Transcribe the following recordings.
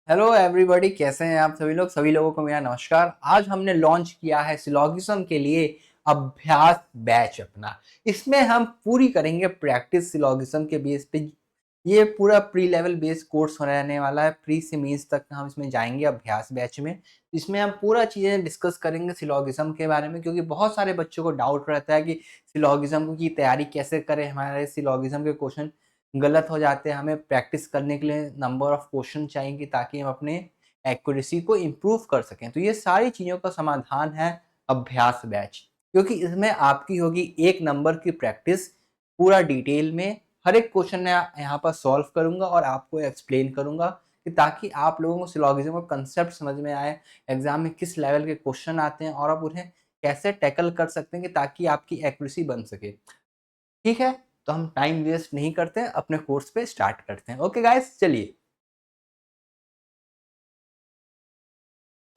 Hello everybody, कैसे हैं आप सभी लोग। सभी लोगों को मेरा नमस्कार। आज हमने लॉन्च किया है सिलोगिज्म के लिए अभ्यास बैच अपना। इसमें हम पूरी करेंगे प्रैक्टिस सिलोगिज्म के बेस पे। ये पूरा प्री लेवल बेस कोर्स रहने वाला है। प्री से मींस तक हम इसमें जाएंगे अभ्यास बैच में। इसमें हम पूरा चीज़ें डिस्कस करेंगे सिलोगिज्म के बारे में, क्योंकि बहुत सारे बच्चों को डाउट रहता है कि सिलोगिज्म की तैयारी कैसे करें। हमारे सिलोगिज्म के क्वेश्चन गलत हो जाते हैं। हमें प्रैक्टिस करने के लिए नंबर ऑफ क्वेश्चन चाहिए ताकि हम अपने एक्यूरेसी को इम्प्रूव कर सकें। तो ये सारी चीज़ों का समाधान है अभ्यास बैच, क्योंकि इसमें आपकी होगी 1 नंबर की प्रैक्टिस पूरा डिटेल में। हर एक क्वेश्चन मैं यहाँ पर सॉल्व करूँगा और आपको एक्सप्लेन करूँगा कि ताकि आप लोगों को सिलोगिज्म का कंसेप्ट समझ में आए, एग्जाम में किस लेवल के क्वेश्चन आते हैं और आप उन्हें कैसे टैकल कर सकते हैं कि ताकि आपकी एक्यूरेसी बन सके। ठीक है, तो हम टाइम वेस्ट नहीं करते हैं, अपने कोर्स पे स्टार्ट करते हैं। ओके गाइस, चलिए।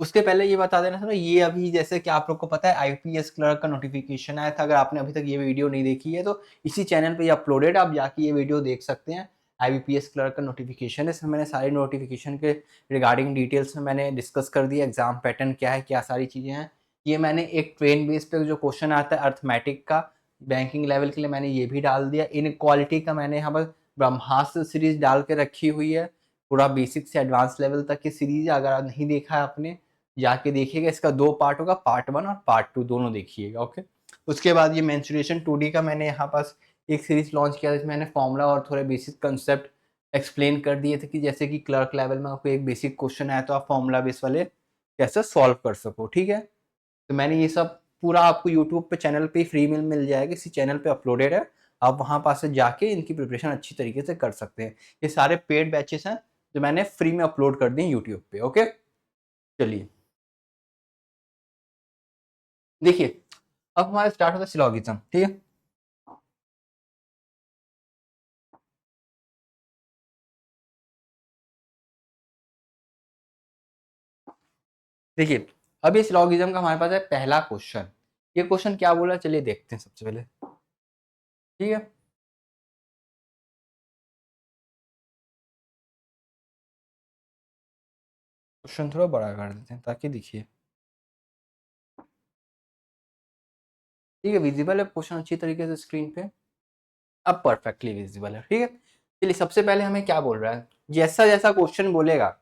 उसके पहले ये बता देना था, ये अभी जैसे कि आप लोग को पता है आईपीएस क्लर्क का नोटिफिकेशन आया था। अगर आपने अभी तक ये वीडियो नहीं देखी है तो इसी चैनल पे अपलोडेड, आप जाके ये वीडियो देख सकते हैं। आईपीएस क्लर्क का नोटिफिकेशन है, इसमें मैंने सारी नोटिफिकेशन के रिगार्डिंग डिटेल्स में मैंने डिस्कस कर दिया। एग्जाम पैटर्न क्या है, क्या सारी चीज़ें हैं। ये मैंने एक ट्रेन बेस पे जो क्वेश्चन आता है अर्थमेटिक का बैंकिंग लेवल के लिए, मैंने ये भी डाल दिया। इनक्वालिटी का मैंने यहाँ पर ब्रह्मास्त्र सीरीज डाल के रखी हुई है। पूरा बेसिक से एडवांस लेवल तक की सीरीज, अगर नहीं देखा है आपने जाके देखिएगा। इसका 2 पार्ट होगा, पार्ट 1 और पार्ट 2 दोनों देखिएगा। ओके, उसके बाद ये मेंसुरेशन 2D का मैंने यहाँ पास एक सीरीज लॉन्च किया, जिसमें मैंने फॉर्मूला और थोड़े बेसिक कंसेप्ट एक्सप्लेन कर दिए थे कि जैसे कि क्लर्क लेवल में आपको एक बेसिक क्वेश्चन आया तो आप फॉर्मूला बेस वाले कैसे सॉल्व कर सको। ठीक है, तो मैंने ये सब पूरा आपको यूट्यूब पे चैनल पे फ्री में मिल जाएगा। इसी चैनल पे अपलोडेड है, आप वहाँ पास से जाके इनकी प्रिपरेशन अच्छी तरीके से कर सकते हैं। ये सारे पेड बैचेस हैं जो मैंने फ्री में अपलोड कर दिए यूट्यूब पे। ओके, चलिए देखिए, अब हमारा स्टार्ट होता है सिलोगिज्म। ठीक है, देखिए अब इस सिलोगिज्म का हमारे पास है पहला क्वेश्चन। ये क्वेश्चन क्या बोला, चलिए देखते हैं सबसे पहले। ठीक है, क्वेश्चन थोड़ा बड़ा कर देते हैं ताकि दिखिए। ठीक है, विजिबल है क्वेश्चन अच्छी तरीके से स्क्रीन पे। अब परफेक्टली विजिबल है। ठीक है, चलिए सबसे पहले हमें क्या बोल रहा है, जैसा जैसा क्वेश्चन बोलेगा।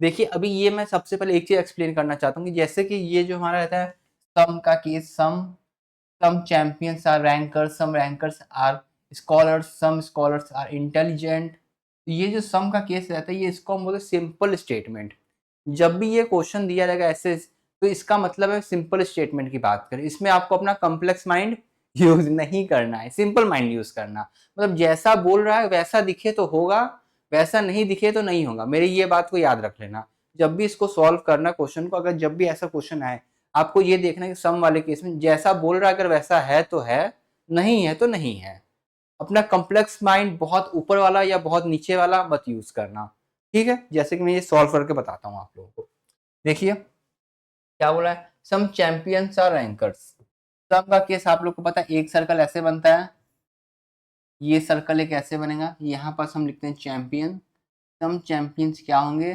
देखिए अभी ये मैं सबसे पहले एक चीज एक्सप्लेन करना चाहता हूँ कि जैसे कि ये जो हमारा रहता है सम का case, some champions are rankers, some rankers are scholars, some scholars are intelligent. ये जो सम का केस रहता है, ये इसको हम बोलते हैं सिंपल स्टेटमेंट। जब भी ये क्वेश्चन दिया जाएगा ऐसे, तो इसका मतलब है सिंपल स्टेटमेंट की बात करें। इसमें आपको अपना कॉम्प्लेक्स माइंड यूज नहीं करना है, सिंपल माइंड यूज करना। मतलब जैसा बोल रहा है वैसा दिखे तो होगा, वैसा नहीं दिखे तो नहीं होगा। मेरी ये बात को याद रख लेना। जब भी इसको सॉल्व करना क्वेश्चन को, अगर जब भी ऐसा क्वेश्चन आए, आपको ये देखना है कि सम वाले केस में जैसा बोल रहा है अगर वैसा है तो है, नहीं है तो नहीं है। अपना कॉम्प्लेक्स माइंड बहुत ऊपर वाला या बहुत नीचे वाला मत यूज करना। ठीक है, जैसे कि मैं ये सॉल्व करके बताता हूँ आप लोगों को। देखिए क्या बोला है, सम चैंपियंस आर रैंकर्स। सम का केस आप लोग को पता है, एक सर्कल ऐसे बनता है। ये सर्कल एक ऐसे बनेगा, यहाँ पास हम लिखते हैं चैंपियन। सम चैंपियंस क्या होंगे,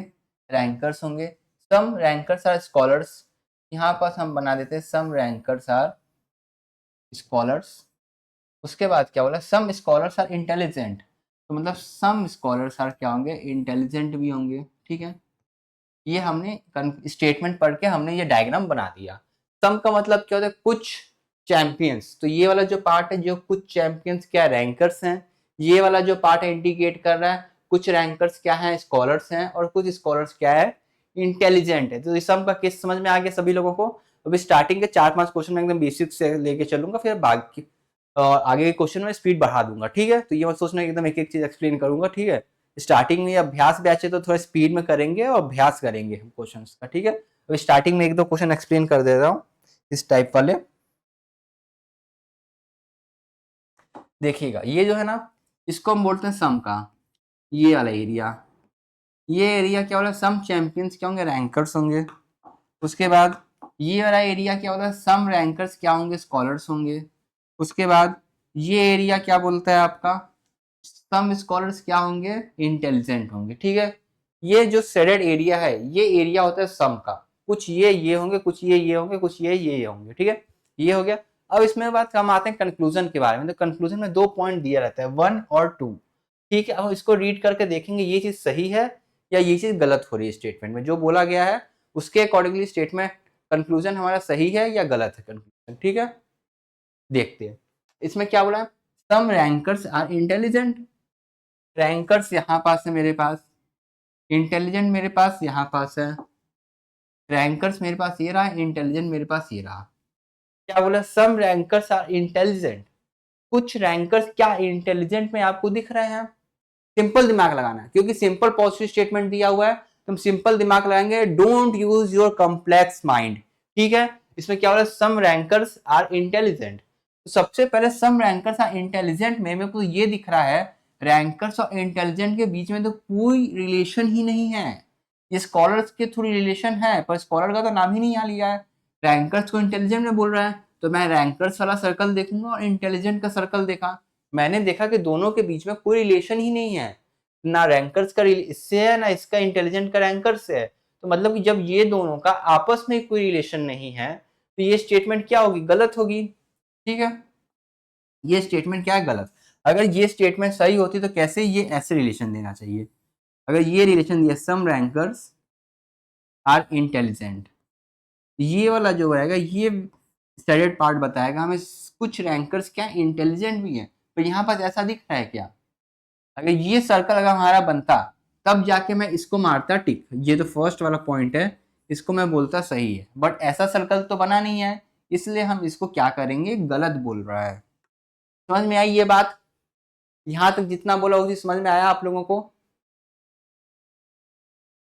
रैंकर्स होंगे। सम रैंकर्स आर स्कॉलर्स, यहाँ पास हम बना देते हैं सम रैंकर्स आर स्कॉलर्स। उसके बाद क्या बोला, सम स्कॉलर्स आर इंटेलिजेंट। तो मतलब सम स्कॉलर्स आर क्या होंगे, इंटेलिजेंट भी होंगे। ठीक है, ये हमने स्टेटमेंट पढ़ के हमने ये डायग्राम बना दिया। सम का मतलब क्या होता है, कुछ चैंपियंस। तो ये वाला जो पार्ट है, जो कुछ चैंपियंस क्या रैंकर्स हैं, ये वाला जो पार्ट है इंडिकेट कर रहा है कुछ रैंकर्स क्या है, स्कॉलर्स हैं, और कुछ स्कॉलर्स क्या है, इंटेलिजेंट है। तो इस सम का केस समझ में आ गया सभी लोगों को। अभी स्टार्टिंग के 4-5 क्वेश्चन में एकदम बेसिक से लेके चलूंगा, फिर बाकी आगे के क्वेश्चन में स्पीड बढ़ा दूंगा। ठीक है, तो ये मत सोचना एकदम एक एक चीज एक्सप्लेन करूंगा। ठीक है, स्टार्टिंग में अभ्यास बैच है तो थोड़ा स्पीड में करेंगे और अभ्यास करेंगे हम क्वेश्चन का। ठीक है, तो स्टार्टिंग में एक दो क्वेश्चन एक्सप्लेन कर दे रहा हूँ इस टाइप वाले। देखिएगा ये जो है ना, इसको हम बोलते हैं सम का, ये वाला एरिया। ये एरिया क्या होगा, सम चैंपियंस क्या होंगे, रैंकर्स होंगे। उसके बाद ये वाला एरिया क्या होता है, सम रैंकर्स क्या होंगे, स्कॉलर्स होंगे। उसके बाद ये एरिया क्या बोलता है आपका, सम स्कॉलर्स क्या होंगे, इंटेलिजेंट होंगे। ठीक है, ये जो शेडेड एरिया है ये एरिया होता है सम का, कुछ ये होंगे, कुछ ये होंगे, कुछ ये होंगे, ठीक है, ये हो गया। अब इसमें बात हम आते हैं कंक्लूजन के बारे में। तो कंक्लूजन में 2 पॉइंट दिया रहता है, 1 और 2, ठीक है। अब इसको रीड करके देखेंगे ये चीज सही है या ये चीज गलत हो रही है स्टेटमेंट में, जो बोला गया है उसके अकॉर्डिंगली स्टेटमेंट कंक्लूजन हमारा सही है या गलत है कंक्लूजन, ठीक है। देखते हैं इसमें क्या बोला है, सम रैंकर्स आर इंटेलिजेंट। रैंकर्स यहाँ पास है मेरे पास, इंटेलिजेंट मेरे पास यहाँ पास है, रैंकर्स मेरे पास ये रहा, इंटेलिजेंट मेरे पास ये रहा। क्या बोला, सम रैंकर्स आर इंटेलिजेंट, कुछ रैंकर्स क्या इंटेलिजेंट में आपको दिख रहे हैं। सिंपल दिमाग लगाना है, क्योंकि सिंपल पॉजिटिव स्टेटमेंट दिया हुआ है, तुम सिंपल दिमाग लगाएंगे, don't use your complex mind, ठीक है। इसमें क्या बोला, सम रैंकर्स आर इंटेलिजेंट। तो सबसे पहले सम रैंकर्स आर इंटेलिजेंट में मेरे को ये दिख रहा है, रैंकर्स और इंटेलिजेंट के बीच में तो कोई रिलेशन ही नहीं है। ये स्कॉलर्स के थ्रू रिलेशन है, पर स्कॉलर का तो नाम ही नहीं यहाँ लिया है। रैंकर्स को इंटेलिजेंट में बोल रहा है, तो मैं रैंकर्स वाला सर्कल देखूंगा और इंटेलिजेंट का सर्कल देखा, मैंने देखा कि दोनों के बीच में कोई रिलेशन ही नहीं है, ना रैंकर्स का इससे है, ना इसका इंटेलिजेंट का रैंकर से है। तो मतलब कि जब ये दोनों का आपस में कोई रिलेशन नहीं है, तो ये स्टेटमेंट क्या होगी, गलत होगी, ठीक है। ये स्टेटमेंट क्या है, गलत। अगर ये स्टेटमेंट सही होती तो कैसे ये ऐसे रिलेशन देना चाहिए, अगर ये रिलेशन दिया सम रैंकर्स आर इंटेलिजेंट, ये वाला जो रहेगा ये स्टैंडर्ड पार्ट बताएगा हमें कुछ रैंकर्स क्या इंटेलिजेंट भी है, तो यहाँ पर ऐसा दिख रहा है क्या। अगर ये सर्कल अगर हमारा बनता तब जाके मैं इसको मारता टिक, ये तो फर्स्ट वाला पॉइंट है, इसको मैं बोलता सही है, बट ऐसा सर्कल तो बना नहीं है, इसलिए हम इसको क्या करेंगे, गलत बोल रहा है। समझ में आई ये बात, यहां तक जितना बोला उसी समझ में आया आप लोगों को।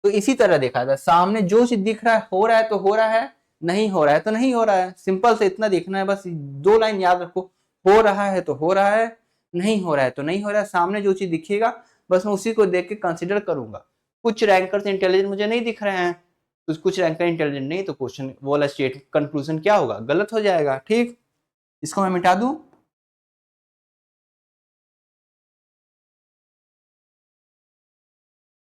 तो इसी तरह देखा था, सामने जो चीज दिख रहा है, हो रहा है तो हो रहा है, नहीं हो रहा है तो नहीं हो रहा है, सिंपल से इतना देखना है बस, 2 लाइन याद रखो, हो रहा है तो हो रहा है, नहीं हो रहा है तो नहीं हो रहा है, सामने जो चीज दिखेगा बस मैं उसी को देख के कंसिडर करूंगा। कुछ रैंकर्स इंटेलिजेंट मुझे नहीं दिख रहे हैं, तो कुछ रैंकर इंटेलिजेंट नहीं, तो क्वेश्चन वो वाला स्टेट कंक्लूजन क्या होगा, गलत हो जाएगा, ठीक। इसको मैं मिटा दूं,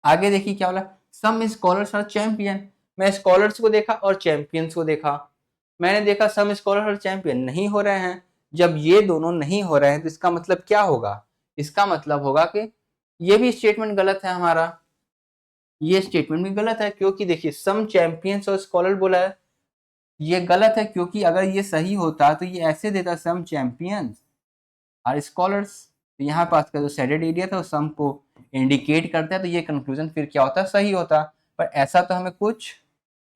आगे देखिए क्या बोला, सम स्कॉलर्स आर चैंपियन। मैं स्कॉलर्स को देखा और चैंपियंस को देखा, मैंने देखा सम स्कॉलर और चैंपियन नहीं हो रहे हैं। जब ये दोनों नहीं हो रहे हैं तो इसका मतलब क्या होगा, इसका मतलब होगा कि ये भी स्टेटमेंट गलत है हमारा, ये स्टेटमेंट भी गलत है, क्योंकि देखिए सम चैंपियंस और स्कॉलर बोला है, ये गलत है, क्योंकि अगर ये सही होता तो ये ऐसे देता, सम चैंपियंस और स्कॉलर्स, तो यहाँ पास का जो शेडेड एरिया था वो सम को इंडिकेट करता है, तो ये कंक्लूजन फिर क्या होता, सही होता। पर ऐसा तो हमें कुछ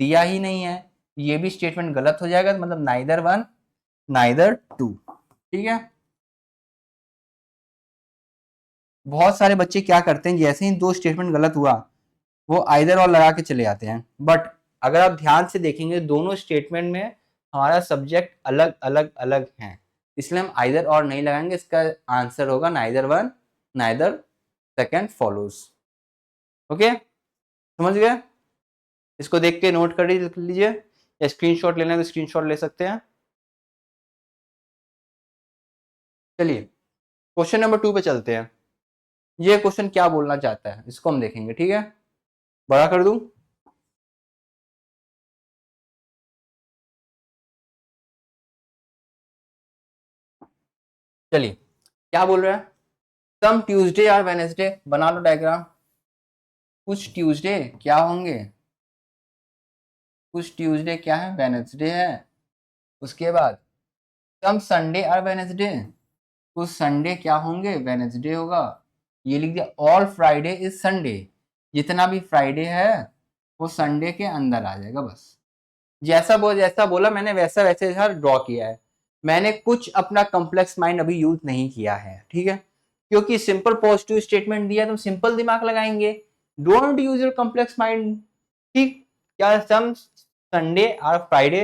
दिया ही नहीं है, ये भी स्टेटमेंट गलत हो जाएगा, तो मतलब नाइदर 1 नाइदर 2, ठीक है। बहुत सारे बच्चे क्या करते हैं, जैसे ही 2 स्टेटमेंट गलत हुआ वो आइदर और लगा के चले जाते हैं, बट अगर आप ध्यान से देखेंगे दोनों स्टेटमेंट में हमारा सब्जेक्ट अलग अलग अलग है, इसलिए हम आइदर और नहीं लगाएंगे, इसका आंसर होगा neither 1 neither second follows. Okay, समझ गए। इसको देख के नोट कर लीजिए, या स्क्रीनशॉट लेना है तो स्क्रीनशॉट ले सकते हैं। चलिए क्वेश्चन नंबर 2 पे चलते हैं। ये क्वेश्चन क्या बोलना चाहता है इसको हम देखेंगे, ठीक है। बड़ा कर दूं, चलिए क्या बोल रहा है, सम ट्यूसडे और वेनेसडे, बना लो डायग्राम। कुछ ट्यूसडे क्या होंगे, कुछ ट्यूसडे क्या है, वेनेसडे है। उसके बाद सम संडे और वेनेसडे, कुछ संडे क्या होंगे, वेनेसडे होगा। ये लिख दिया, ऑल फ्राइडे इज संडे, जितना भी फ्राइडे है वो संडे के अंदर आ जाएगा, बस जैसा बोला मैंने वैसा वैसे ड्रॉ किया है, मैंने कुछ अपना कॉम्प्लेक्स माइंड अभी यूज नहीं किया है, ठीक है। क्योंकि सिंपल पॉजिटिव स्टेटमेंट दिया तो सिंपल दिमाग लगाएंगे, don't use your complex mind, ठीक। क्या सम संडे और फ्राइडे,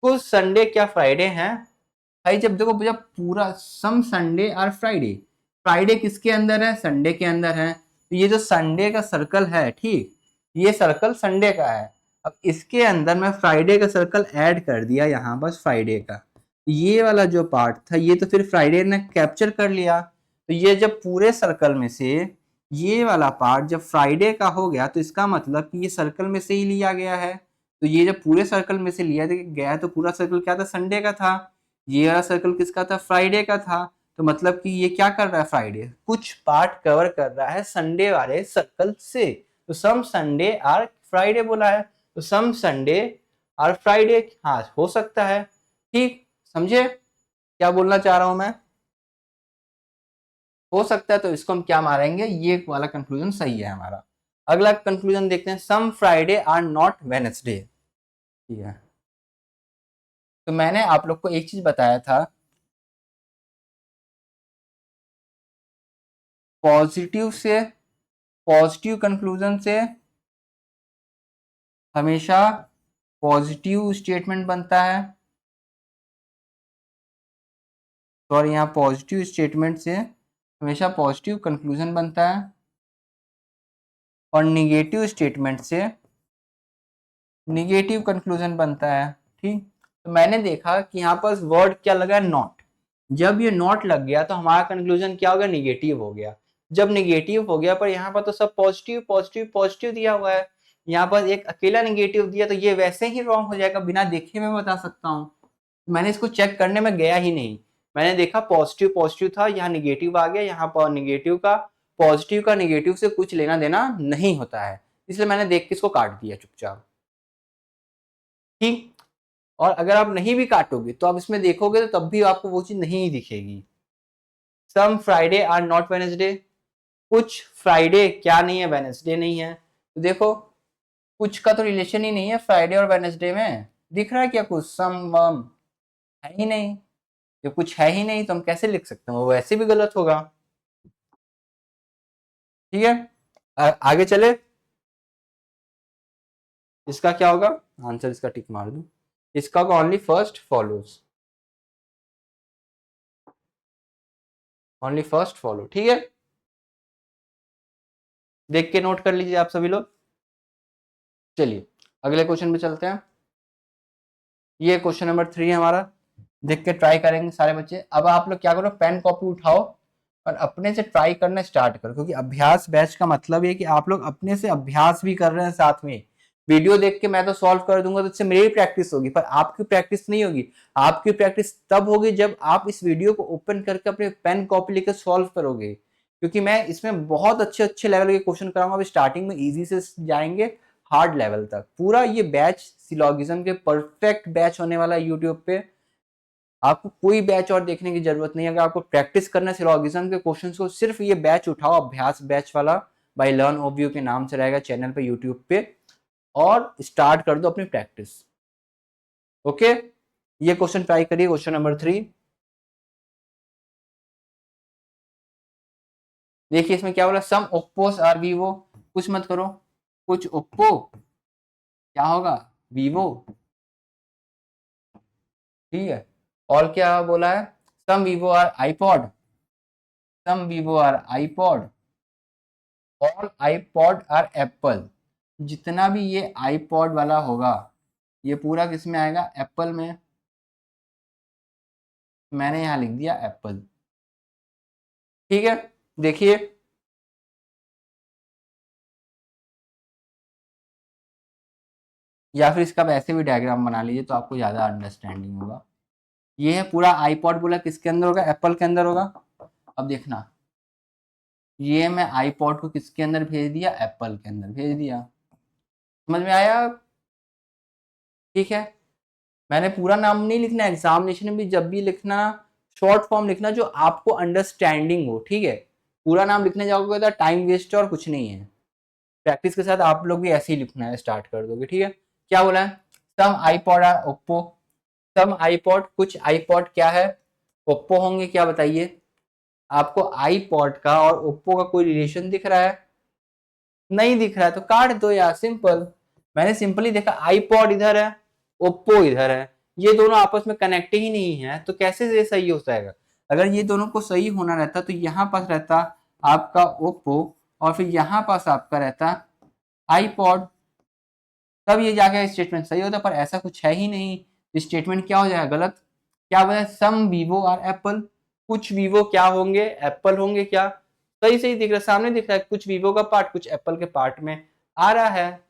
कुछ संडे क्या फ्राइडे हैं भाई, जब देखो जब पूरा सम संडे और फ्राइडे, फ्राइडे किसके अंदर है, संडे के अंदर है, तो ये जो संडे का सर्कल है, ठीक, ये सर्कल संडे का है। अब इसके अंदर मैं फ्राइडे का सर्कल ऐड कर दिया यहाँ बस फ्राइडे का, ये वाला जो पार्ट था ये तो फिर फ्राइडे ने कैप्चर कर लिया, तो ये जब पूरे सर्कल में से ये वाला पार्ट जब फ्राइडे का हो गया तो इसका मतलब कि ये सर्कल में से ही लिया गया है। तो ये जब पूरे सर्कल में से लिया गया है तो पूरा सर्कल क्या था, संडे का था। ये वाला सर्कल किसका था, फ्राइडे का था। तो मतलब कि ये क्या कर रहा है, फ्राइडे कुछ पार्ट कवर कर रहा है संडे वाले सर्कल से। तो सम संडे आर फ्राइडे बोला है, तो सम संडे आर फ्राइडे, हाँ हो सकता है। ठीक, समझे क्या बोलना चाह रहा हूं मैं? हो सकता है, तो इसको हम क्या मारेंगे, ये वाला कंक्लूजन सही है हमारा। अगला कंक्लूजन देखते हैं, सम फ्राइडे आर नॉट वेडनेसडे। ठीक है, तो मैंने आप लोग को एक चीज बताया था, पॉजिटिव से, पॉजिटिव कंक्लूजन से हमेशा पॉजिटिव स्टेटमेंट बनता है, और यहाँ पॉजिटिव स्टेटमेंट से हमेशा पॉजिटिव कंक्लूजन बनता है, और निगेटिव स्टेटमेंट से निगेटिव कंक्लूजन बनता है। ठीक, तो मैंने देखा कि यहाँ पर वर्ड क्या लगा, नॉट। जब ये नॉट लग गया तो हमारा कंक्लूजन क्या हो गया, निगेटिव हो गया। जब निगेटिव हो गया, पर यहाँ पर तो सब पॉजिटिव पॉजिटिव पॉजिटिव दिया हुआ है, यहाँ पर एक अकेला निगेटिव दिया, तो ये वैसे ही रॉन्ग हो जाएगा, बिना देखे मैं बता सकता हूँ। मैंने इसको चेक करने में गया ही नहीं, मैंने देखा पॉजिटिव पॉजिटिव था, यहाँ निगेटिव आ गया, यहाँ पर निगेटिव का, पॉजिटिव का निगेटिव से कुछ लेना देना नहीं होता है, इसलिए मैंने देख के इसको काट दिया चुपचाप। ठीक, और अगर आप नहीं भी काटोगे तो आप इसमें देखोगे तो तब भी आपको वो चीज नहीं दिखेगी। सम फ्राइडे आर नॉट वेडनेसडे, कुछ फ्राइडे क्या नहीं है, वेडनेसडे नहीं है। तो देखो कुछ का तो रिलेशन ही नहीं है फ्राइडे और वेडनेसडे में, दिख रहा है क्या कुछ, सम वम है ही नहीं। जब कुछ है ही नहीं तो हम कैसे लिख सकते हैं, वो वैसे भी गलत होगा। ठीक है, आगे चले, इसका क्या होगा आंसर, इसका टिक मार दू, इसका होगा only first follows, only first follow. ठीक है, देख के नोट कर लीजिए आप सभी लोग। चलिए अगले क्वेश्चन पे चलते हैं, ये क्वेश्चन नंबर 3 है हमारा, देख के ट्राई करेंगे सारे बच्चे। अब आप लोग क्या करो, पेन कॉपी उठाओ और अपने से ट्राई करना स्टार्ट करो, क्योंकि अभ्यास बैच का मतलब ये कि आप लोग अपने से अभ्यास भी कर रहे हैं साथ में। वीडियो देख के मैं तो सॉल्व कर दूंगा तो इससे मेरी प्रैक्टिस होगी, पर आपकी प्रैक्टिस नहीं होगी। आपकी प्रैक्टिस तब होगी जब आप इस वीडियो को ओपन करके अपने पेन कॉपी लेकर सॉल्व करोगे, क्योंकि मैं इसमें बहुत अच्छे अच्छे लेवल के क्वेश्चन कराऊंगा। अभी स्टार्टिंग में इजी से जाएंगे हार्ड लेवल तक, पूरा ये बैच सिलोगिज्म के परफेक्ट बैच होने वाला है यूट्यूब पे। आपको कोई बैच और देखने की जरूरत नहीं है, अगर आपको प्रैक्टिस करना है सिलोगिज्म के क्वेश्चंस को, सिर्फ ये बैच उठाओ, अभ्यास बैच वाला, बाय लर्न ओवरव्यू के नाम से रहेगा चैनल पे यूट्यूब पे, और स्टार्ट कर दो अपनी प्रैक्टिस। ओके, ये क्वेश्चन ट्राई करिए, क्वेश्चन नंबर 3। देखिए इसमें क्या बोला, सम ओप्पोस आर वीवो, कुछ मत करो, कुछ ओप्पो क्या होगा, वीवो। ठीक है, और क्या बोला है, some Vivo are iPod, some Vivo are iPod, all iPod are Apple. जितना भी ये आईपॉड वाला होगा ये पूरा किस में आएगा, एप्पल में। मैंने यहाँ लिख दिया एप्पल। ठीक है, देखिए या फिर इसका वैसे भी डायग्राम बना लीजिए तो आपको ज्यादा अंडरस्टैंडिंग होगा। ये है पूरा आईपॉड, बोला किसके अंदर होगा, एप्पल के अंदर होगा। अब देखना, ये मैं आईपॉड को किसके अंदर भेज दिया, एप्पल के अंदर भेज दिया। समझ में आया? ठीक है, मैंने पूरा नाम नहीं लिखना, एग्जामिनेशन में भी जब भी लिखना शॉर्ट फॉर्म लिखना जो आपको अंडरस्टैंडिंग हो। ठीक है, पूरा नाम लिखने जाओगे तो टाइम वेस्ट और कुछ नहीं है। प्रैक्टिस के साथ आप लोग भी ऐसे ही लिखना है, स्टार्ट कर दोगे। ठीक है, क्या बोला है, some iPod are Oppo, some iPod, कुछ आईपॉड क्या है, ओप्पो होंगे, क्या बताइए? आपको आईपॉड का और ओप्पो का कोई रिलेशन दिख रहा है? नहीं दिख रहा है तो काट दो यार, सिंपल। मैंने सिंपली देखा आईपॉड इधर है, ओप्पो इधर है, ये दोनों आपस में कनेक्ट ही नहीं है, तो कैसे ये सही हो जाएगा? अगर ये दोनों को सही होना रहता तो यहाँ पास रहता आपका ओप्पो, और फिर यहाँ पास आपका रहता आईपॉड, तब ये जाके स्टेटमेंट सही होता, पर ऐसा कुछ है ही नहीं। स्टेटमेंट क्या हो जाएगा, गलत। क्या बोला, सम वीवो और एप्पल, कुछ वीवो क्या होंगे, एप्पल होंगे क्या? सही सही दिख रहा है, सामने दिख रहा है, कुछ वीवो का पार्ट कुछ एप्पल के पार्ट में आ रहा है।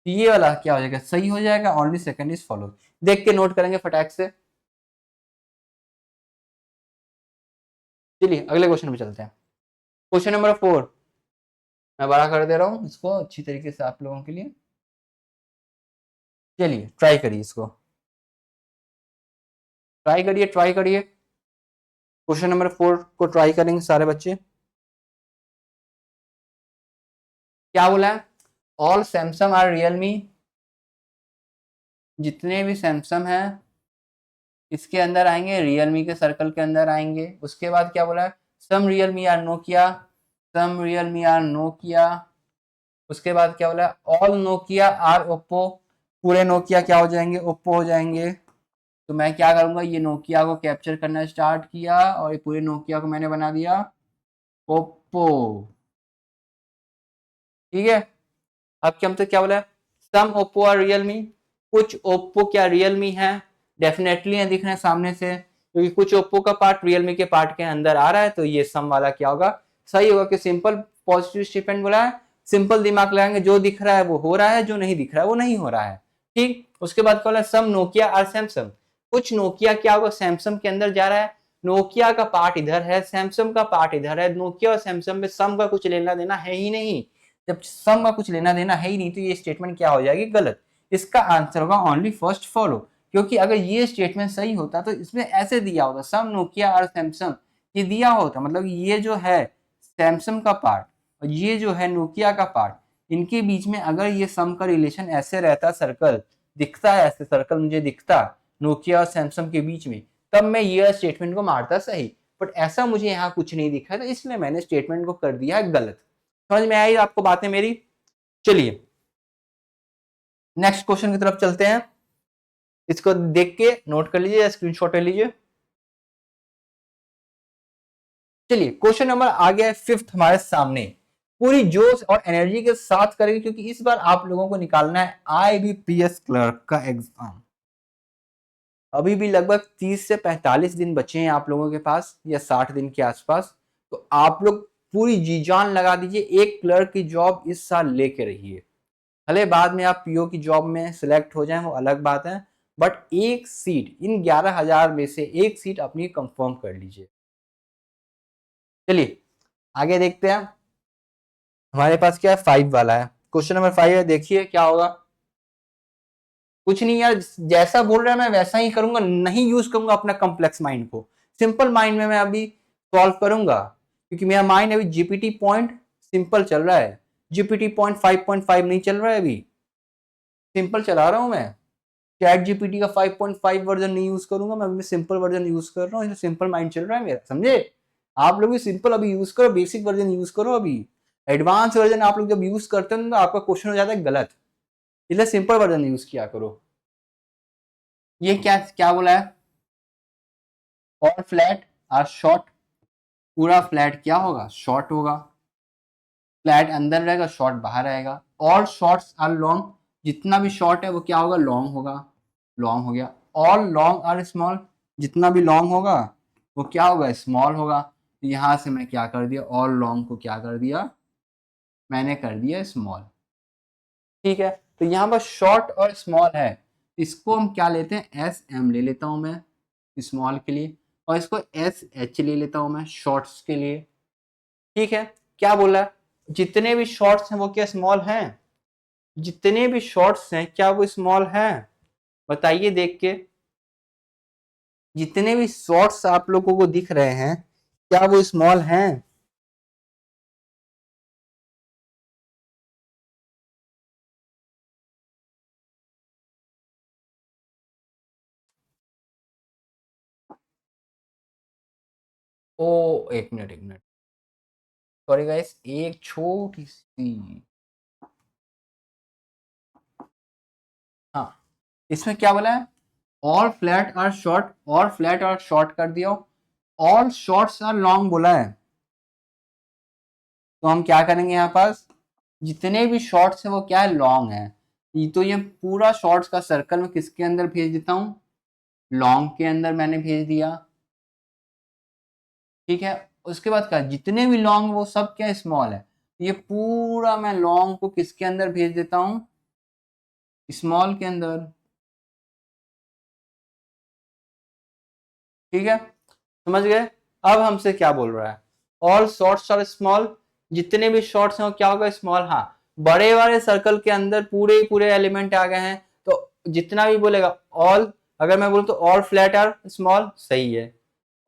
ये वाला क्या हो जाएगा, सही हो जाएगा। ओनली सेकंड इज फॉलो, देख के नोट करेंगे फटाक से। चलिए अगले क्वेश्चन पे चलते हैं। क्वेश्चन नंबर 4, मैं बड़ा कर दे रहा हूँ इसको अच्छी तरीके से आप लोगों के लिए। चलिए ट्राई करिए इसको, ट्राई करिए ट्राई करिए। क्वेश्चन नंबर 4 को ट्राई करेंगे सारे बच्चे। क्या बोला है, ऑल सैमसंग आर रियलमी, जितने भी सैमसंग है इसके अंदर आएंगे, रियलमी के सर्कल के अंदर आएंगे। उसके बाद क्या बोला है, some Realme are Nokia, some Realme are Nokia. उसके बाद क्या बोला है, ऑल नोकिया आर ओप्पो, पूरे नोकिया क्या हो जाएंगे, ओप्पो हो जाएंगे। तो मैं क्या करूंगा, ये नोकिया को कैप्चर करना स्टार्ट किया और ये पूरे नोकिया को मैंने बना दिया ओप्पो। ठीक है, अब क्या मतलब क्या बोला है, सम ओप्पो और रियलमी, कुछ ओप्पो क्या रियलमी है, डेफिनेटली है दिख रहे हैं सामने से, क्योंकि कुछ ओप्पो का पार्ट रियलमी के पार्ट के अंदर आ रहा है, तो ये सम वाला क्या होगा, सही होगा। कि सिंपल पॉजिटिव स्टेटमेंट बोला है, सिंपल दिमाग लगाएंगे, जो दिख रहा है वो हो रहा है, जो नहीं दिख रहा है वो नहीं हो रहा है। ठीक, उसके बाद बोला सम नोकिया और सैमसंग, कुछ नोकिया क्या होगा सैमसंग के अंदर जा रहा है, नोकिया का पार्ट इधर है, सैमसंग का पार्ट इधर है, नोकिया और सैमसंग में सम का कुछ लेना देना है ही नहीं। जब सम का कुछ लेना देना है ही नहीं तो ये स्टेटमेंट क्या हो जाएगी, गलत। इसका आंसर होगा ओनली फर्स्ट फॉलो, क्योंकि अगर ये स्टेटमेंट सही होता तो इसमें ऐसे दिया होता, सम नोकिया और सैमसंग, ये दिया होता, मतलब ये जो है सैमसंग का पार्ट और ये जो है नोकिया का पार्ट, इनके बीच में अगर ये सम का रिलेशन ऐसे रहता, सर्कल दिखता है, ऐसे सर्कल मुझे दिखता नोकिया और सैमसंग के बीच में, तब मैं ये स्टेटमेंट को मारता सही। बट ऐसा मुझे यहाँ कुछ नहीं दिखा, तो इसलिए मैंने स्टेटमेंट को कर दिया गलत। समझ में आई आपको बातें मेरी। चलिए नेक्स्ट क्वेश्चन की तरफ चलते हैं, इसको देख के नोट कर लीजिए या स्क्रीनशॉट ले लीजिए। चलिए क्वेश्चन नंबर आ गया है 5th हमारे सामने, पूरी जोश और एनर्जी के साथ करेंगे क्योंकि इस बार आप लोगों को निकालना है IBPS क्लर्क का एग्जाम। अभी भी लगभग 30 से 45 दिन बचे हैं आप लोगों के पास, या 60 दिन के आसपास। तो आप लोग पूरी जी जान लगा दीजिए, एक क्लर्क की जॉब इस साल लेके रहिए। भले बाद में आप पीओ की जॉब में सिलेक्ट हो जाएं वो अलग बात है, बट एक सीट इन 11,000 में से एक सीट अपनी कंफर्म कर लीजिए। चलिए आगे देखते हैं, हमारे पास क्या है 5 वाला है, क्वेश्चन नंबर 5 है, देखिए क्या होगा। कुछ नहीं यार, जैसा बोल रहा है मैं वैसा ही करूंगा, नहीं यूज करूंगा अपना कॉम्प्लेक्स माइंड को, सिंपल माइंड में मैं अभी सॉल्व करूंगा, क्योंकि मेरा माइंड अभी जीपीटी पॉइंट सिंपल चल रहा है, जीपीटी पॉइंट 5.5 नहीं चल रहा है, अभी सिंपल चला रहा हूं मैं। चैट जीपीटी का 5.5 वर्जन नहीं यूज करूंगा मैं, अभी सिंपल वर्जन यूज कर रहा हूँ, इसलिए सिंपल माइंड चल रहा है मेरा, समझे। आप लोग भी सिंपल अभी यूज करो, बेसिक वर्जन यूज करो, अभी एडवांस वर्जन आप लोग जब यूज करते हो तो आपका क्वेश्चन हो जाता है गलत, इसलिए सिंपल वर्जन यूज किया करो। ये क्या क्या बोला है, ऑल फ्लैट आर शॉर्ट, पूरा फ्लैट क्या होगा, शॉर्ट होगा, फ्लैट अंदर रहेगा शॉर्ट बाहर आएगा। ऑल शॉर्ट्स आर लॉन्ग, जितना भी शॉर्ट है वो क्या होगा, लॉन्ग होगा, लॉन्ग हो गया। ऑल लॉन्ग आर स्मॉल, जितना भी लॉन्ग होगा वो क्या होगा, स्मॉल होगा। तो यहां से मैं क्या कर दिया, ऑल लॉन्ग को क्या कर दिया, मैंने कर दिया स्मॉल। ठीक है, तो यहाँ पर शॉर्ट और स्मॉल है, इसको हम क्या लेते हैं, एस एम ले लेता हूं मैं स्मॉल के लिए, और इसको एस एच ले लेता हूं मैं शॉर्ट्स के लिए। ठीक है, क्या बोला, जितने भी शॉर्ट्स हैं वो क्या स्मॉल हैं, जितने भी शॉर्ट्स हैं क्या वो स्मॉल हैं, बताइए देख के। जितने भी शॉर्ट्स आप लोगों को दिख रहे हैं क्या वो स्मॉल हैं। ओ एक मिनट, सॉरी गाइस, एक छोटी सी, हाँ इसमें क्या बोला है, ऑल फ्लैट आर शॉर्ट, और फ्लैट और शॉर्ट कर दिया, ऑल शॉर्ट्स आर लॉन्ग बोला है, तो हम क्या करेंगे यहाँ पास, जितने भी शॉर्ट्स हैं वो क्या है, लॉन्ग है। तो ये पूरा शॉर्ट्स का सर्कल में किसके अंदर भेज देता हूँ, लॉन्ग के अंदर मैंने भेज दिया। ठीक है, उसके बाद क्या, जितने भी लॉन्ग वो सब क्या स्मॉल है, ये पूरा मैं लॉन्ग को किसके अंदर भेज देता हूं, स्मॉल के अंदर। ठीक है, समझ गए। अब हमसे क्या बोल रहा है, ऑल शॉर्ट्स आर स्मॉल, जितने भी शॉर्ट्स हैं वो क्या होगा, स्मॉल। हाँ, बड़े वाले सर्कल के अंदर पूरे पूरे एलिमेंट आ गए हैं, तो जितना भी बोलेगा ऑल, अगर मैं बोलूं तो ऑल फ्लैट आर स्मॉल, सही है।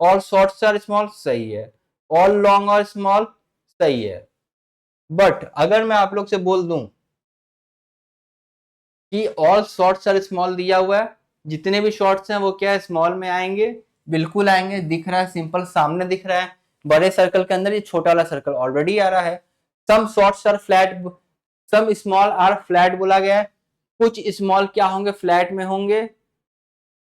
ऑल शॉर्ट्स आर स्मॉल, सही है। ऑल लॉन्ग आर स्मॉल, सही है। बट अगर मैं आप लोग से बोल दूं कि ऑल शॉर्ट्स आर स्मॉल दिया हुआ है, जितने भी शॉर्ट्स हैं वो क्या है, स्मॉल में आएंगे, बिल्कुल आएंगे, दिख रहा है, सिंपल सामने दिख रहा है। बड़े सर्कल के अंदर ये छोटा वाला सर्कल ऑलरेडी आ रहा है। Some shorts are flat, some small are flat बोला गया है, कुछ स्मॉल क्या होंगे, फ्लैट में होंगे।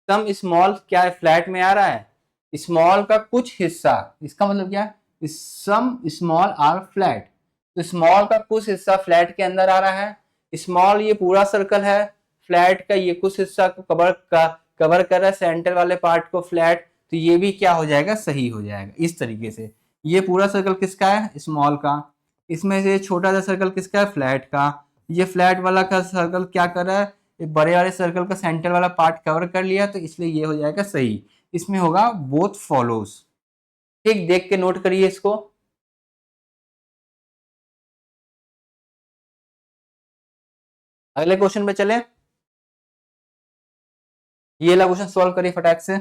सम स्मॉल क्या है, फ्लैट में आ रहा है, स्मॉल का कुछ हिस्सा, इसका मतलब क्या है, सम स्मॉल आर फ्लैट, तो स्मॉल का कुछ हिस्सा फ्लैट के अंदर आ रहा है। स्मॉल ये पूरा सर्कल है, फ्लैट का ये कुछ हिस्सा को कवर कर रहा है, सेंटर वाले पार्ट को फ्लैट, तो ये भी क्या हो जाएगा, सही हो जाएगा। इस तरीके से ये पूरा सर्कल किसका है, स्मॉल का। इसमें से छोटा सा सर्कल किसका है, फ्लैट का। ये फ्लैट वाला का सर्कल क्या कर रहा है, बड़े वाले सर्कल का सेंटर वाला पार्ट कवर कर लिया, तो इसलिए ये हो जाएगा सही। इसमें होगा बोथ फॉलोज। ठीक, देख के नोट करिए इसको। अगले क्वेश्चन पे चले, ये वाला क्वेश्चन सॉल्व करिए फटाक से।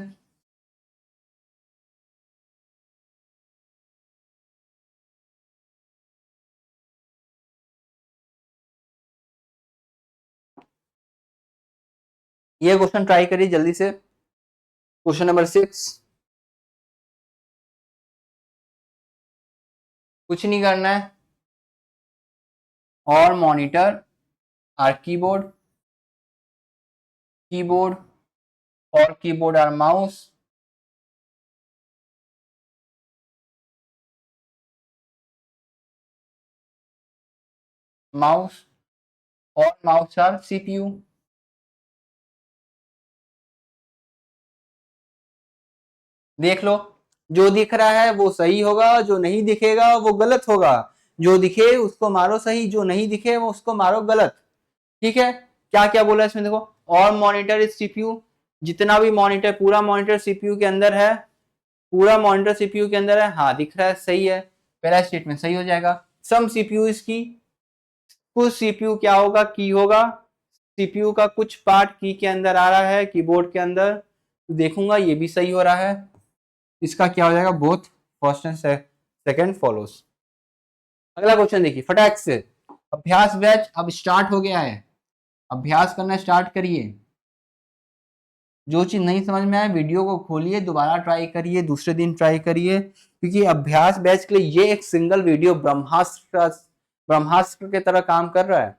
ये क्वेश्चन ट्राई करिए जल्दी से, क्वेश्चन नंबर 6। कुछ नहीं करना है, और मॉनिटर आर कीबोर्ड, कीबोर्ड और कीबोर्ड आर माउस, माउस और माउस आर सीपीयू। देख लो, जो दिख रहा है वो सही होगा, जो नहीं दिखेगा वो गलत होगा। जो दिखे उसको मारो सही, जो नहीं दिखे वो उसको मारो गलत। ठीक है, क्या क्या बोला इसमें देखो, और मॉनिटर इज सीपीयू, जितना भी मॉनिटर, पूरा मॉनिटर सीपीयू के अंदर है, पूरा मॉनिटर सीपीयू के अंदर है, हाँ दिख रहा है, सही है, पहला स्टेटमेंट सही हो जाएगा। सम सीपीयू इसकी, कुछ सीपीयू क्या होगा, की होगा, सीपीयू का कुछ पार्ट की के अंदर आ रहा है, कीबोर्ड के अंदर, तो देखूंगा ये भी सही हो रहा है। इसका क्या हो जाएगा, both first and second follows. अगला क्वेश्चन देखिए फटाक से, अभ्यास बैच अब स्टार्ट हो गया है, अभ्यास करना स्टार्ट करिए। जो चीज नहीं समझ में आए वीडियो को खोलिए, दोबारा ट्राई करिए, दूसरे दिन ट्राई करिए, क्योंकि अभ्यास बैच के लिए ये एक सिंगल वीडियो ब्रह्मास्त्र के तरह काम कर रहा है,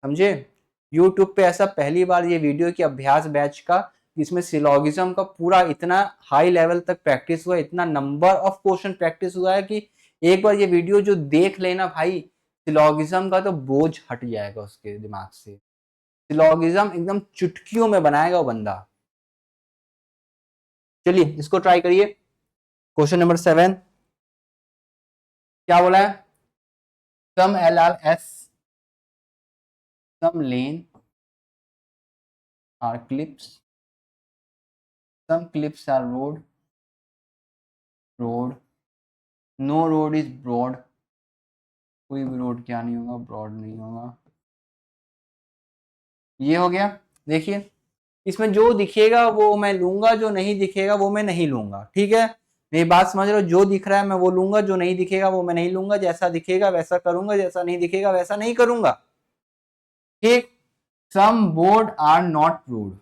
समझे। यूट्यूब पे ऐसा पहली बार ये वीडियो की अभ्यास बैच का, जिसमें सिलोगिज्म का पूरा इतना हाई लेवल तक प्रैक्टिस हुआ, इतना नंबर ऑफ क्वेश्चन प्रैक्टिस हुआ है कि एक बार ये वीडियो जो देख लेना भाई, सिलोगिज्म का तो बोझ हट जाएगा उसके दिमाग से। सिलोगिज्म एकदम चुटकियों में बनाएगा वो बंदा। चलिए इसको ट्राई करिए। क्वेश्चन नंबर 7 क्या बोला है, some L are S, some lane are clips, some clips are road, no road is broad, कोई भी रोड क्या नहीं होगा, ब्रॉड नहीं होगा। ये हो गया। देखिए, इसमें जो दिखेगा वो मैं लूंगा, जो नहीं दिखेगा वो मैं नहीं लूंगा। ठीक है, मेरी बात समझ रहे हो, जो दिख रहा है मैं वो लूंगा, जो नहीं दिखेगा वो मैं नहीं लूंगा, जैसा दिखेगा वैसा करूंगा, जैसा नहीं दिखेगा वैसा नहीं करूंगा। ठीक, सम बोर्ड आर नॉट रोड,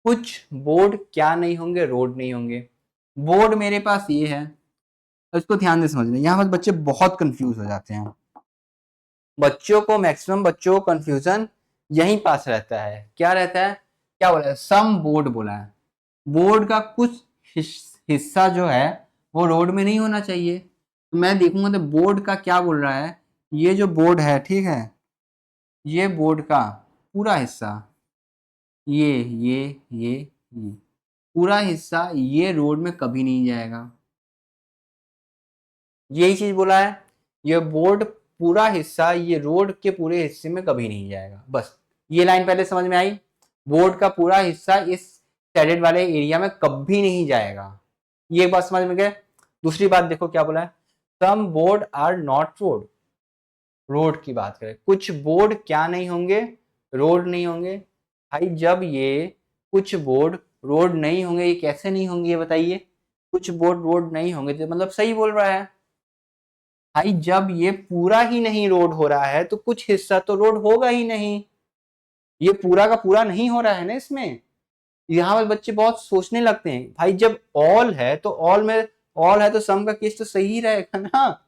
कुछ बोर्ड क्या नहीं होंगे, रोड नहीं होंगे। बोर्ड मेरे पास ये है, इसको ध्यान से समझना, यहाँ पर बच्चे बहुत कंफ्यूज हो जाते हैं। बच्चों को, मैक्सिमम बच्चों को कंफ्यूजन यहीं पास रहता है, क्या रहता है, क्या बोला है, सम बोर्ड बोला है, बोर्ड का कुछ हिस्सा जो है वो रोड में नहीं होना चाहिए। तो मैं देखूंगा तो बोर्ड का क्या बोल रहा है, ये जो बोर्ड है, ठीक है, ये बोर्ड का पूरा हिस्सा, ये पूरा हिस्सा ये रोड में कभी नहीं जाएगा। यही चीज बोला है, ये बोर्ड पूरा हिस्सा ये रोड के पूरे हिस्से में कभी नहीं जाएगा। बस ये लाइन पहले समझ में आई, बोर्ड का पूरा हिस्सा इस शेडेड वाले एरिया में कभी नहीं जाएगा। ये बात समझ में गए। दूसरी बात देखो क्या बोला है, some board are not road, road की बात करें, कुछ बोर्ड क्या नहीं होंगे, रोड नहीं होंगे। भाई जब ये कुछ बोर्ड रोड नहीं होंगे, ये कैसे नहीं होंगे ये बताइए, कुछ बोर्ड रोड नहीं होंगे तो मतलब सही बोल रहा है। भाई जब ये पूरा ही नहीं रोड हो रहा है तो कुछ हिस्सा तो रोड होगा ही नहीं, ये पूरा का पूरा नहीं हो रहा है ना इसमें। यहाँ पर बच्चे बहुत सोचने लगते हैं, भाई जब ऑल है तो ऑल में, ऑल है तो सम का केस तो सही रहेगा ना,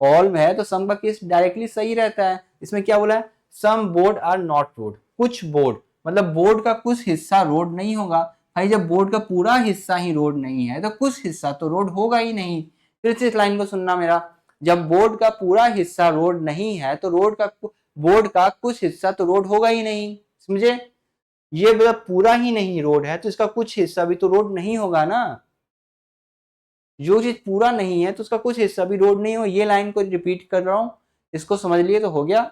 ऑल में है तो सम का केस डायरेक्टली सही रहता है। इसमें क्या बोला है, some board are not road, कुछ बोर्ड मतलब बोर्ड का कुछ हिस्सा रोड नहीं होगा। भाई जब बोर्ड का पूरा हिस्सा ही रोड नहीं है तो कुछ हिस्सा तो रोड होगा ही नहीं। फिर से इस लाइन को सुनना मेरा, जब बोर्ड का पूरा हिस्सा रोड नहीं है तो बोर्ड का कुछ हिस्सा तो रोड होगा ही नहीं, समझे। ये मतलब पूरा ही नहीं रोड है तो इसका कुछ हिस्सा भी तो रोड नहीं होगा ना, जो चीज पूरा नहीं है तो उसका कुछ हिस्सा भी रोड नहीं हो। ये लाइन को रिपीट कर रहा हूं, इसको समझ लिए तो हो गया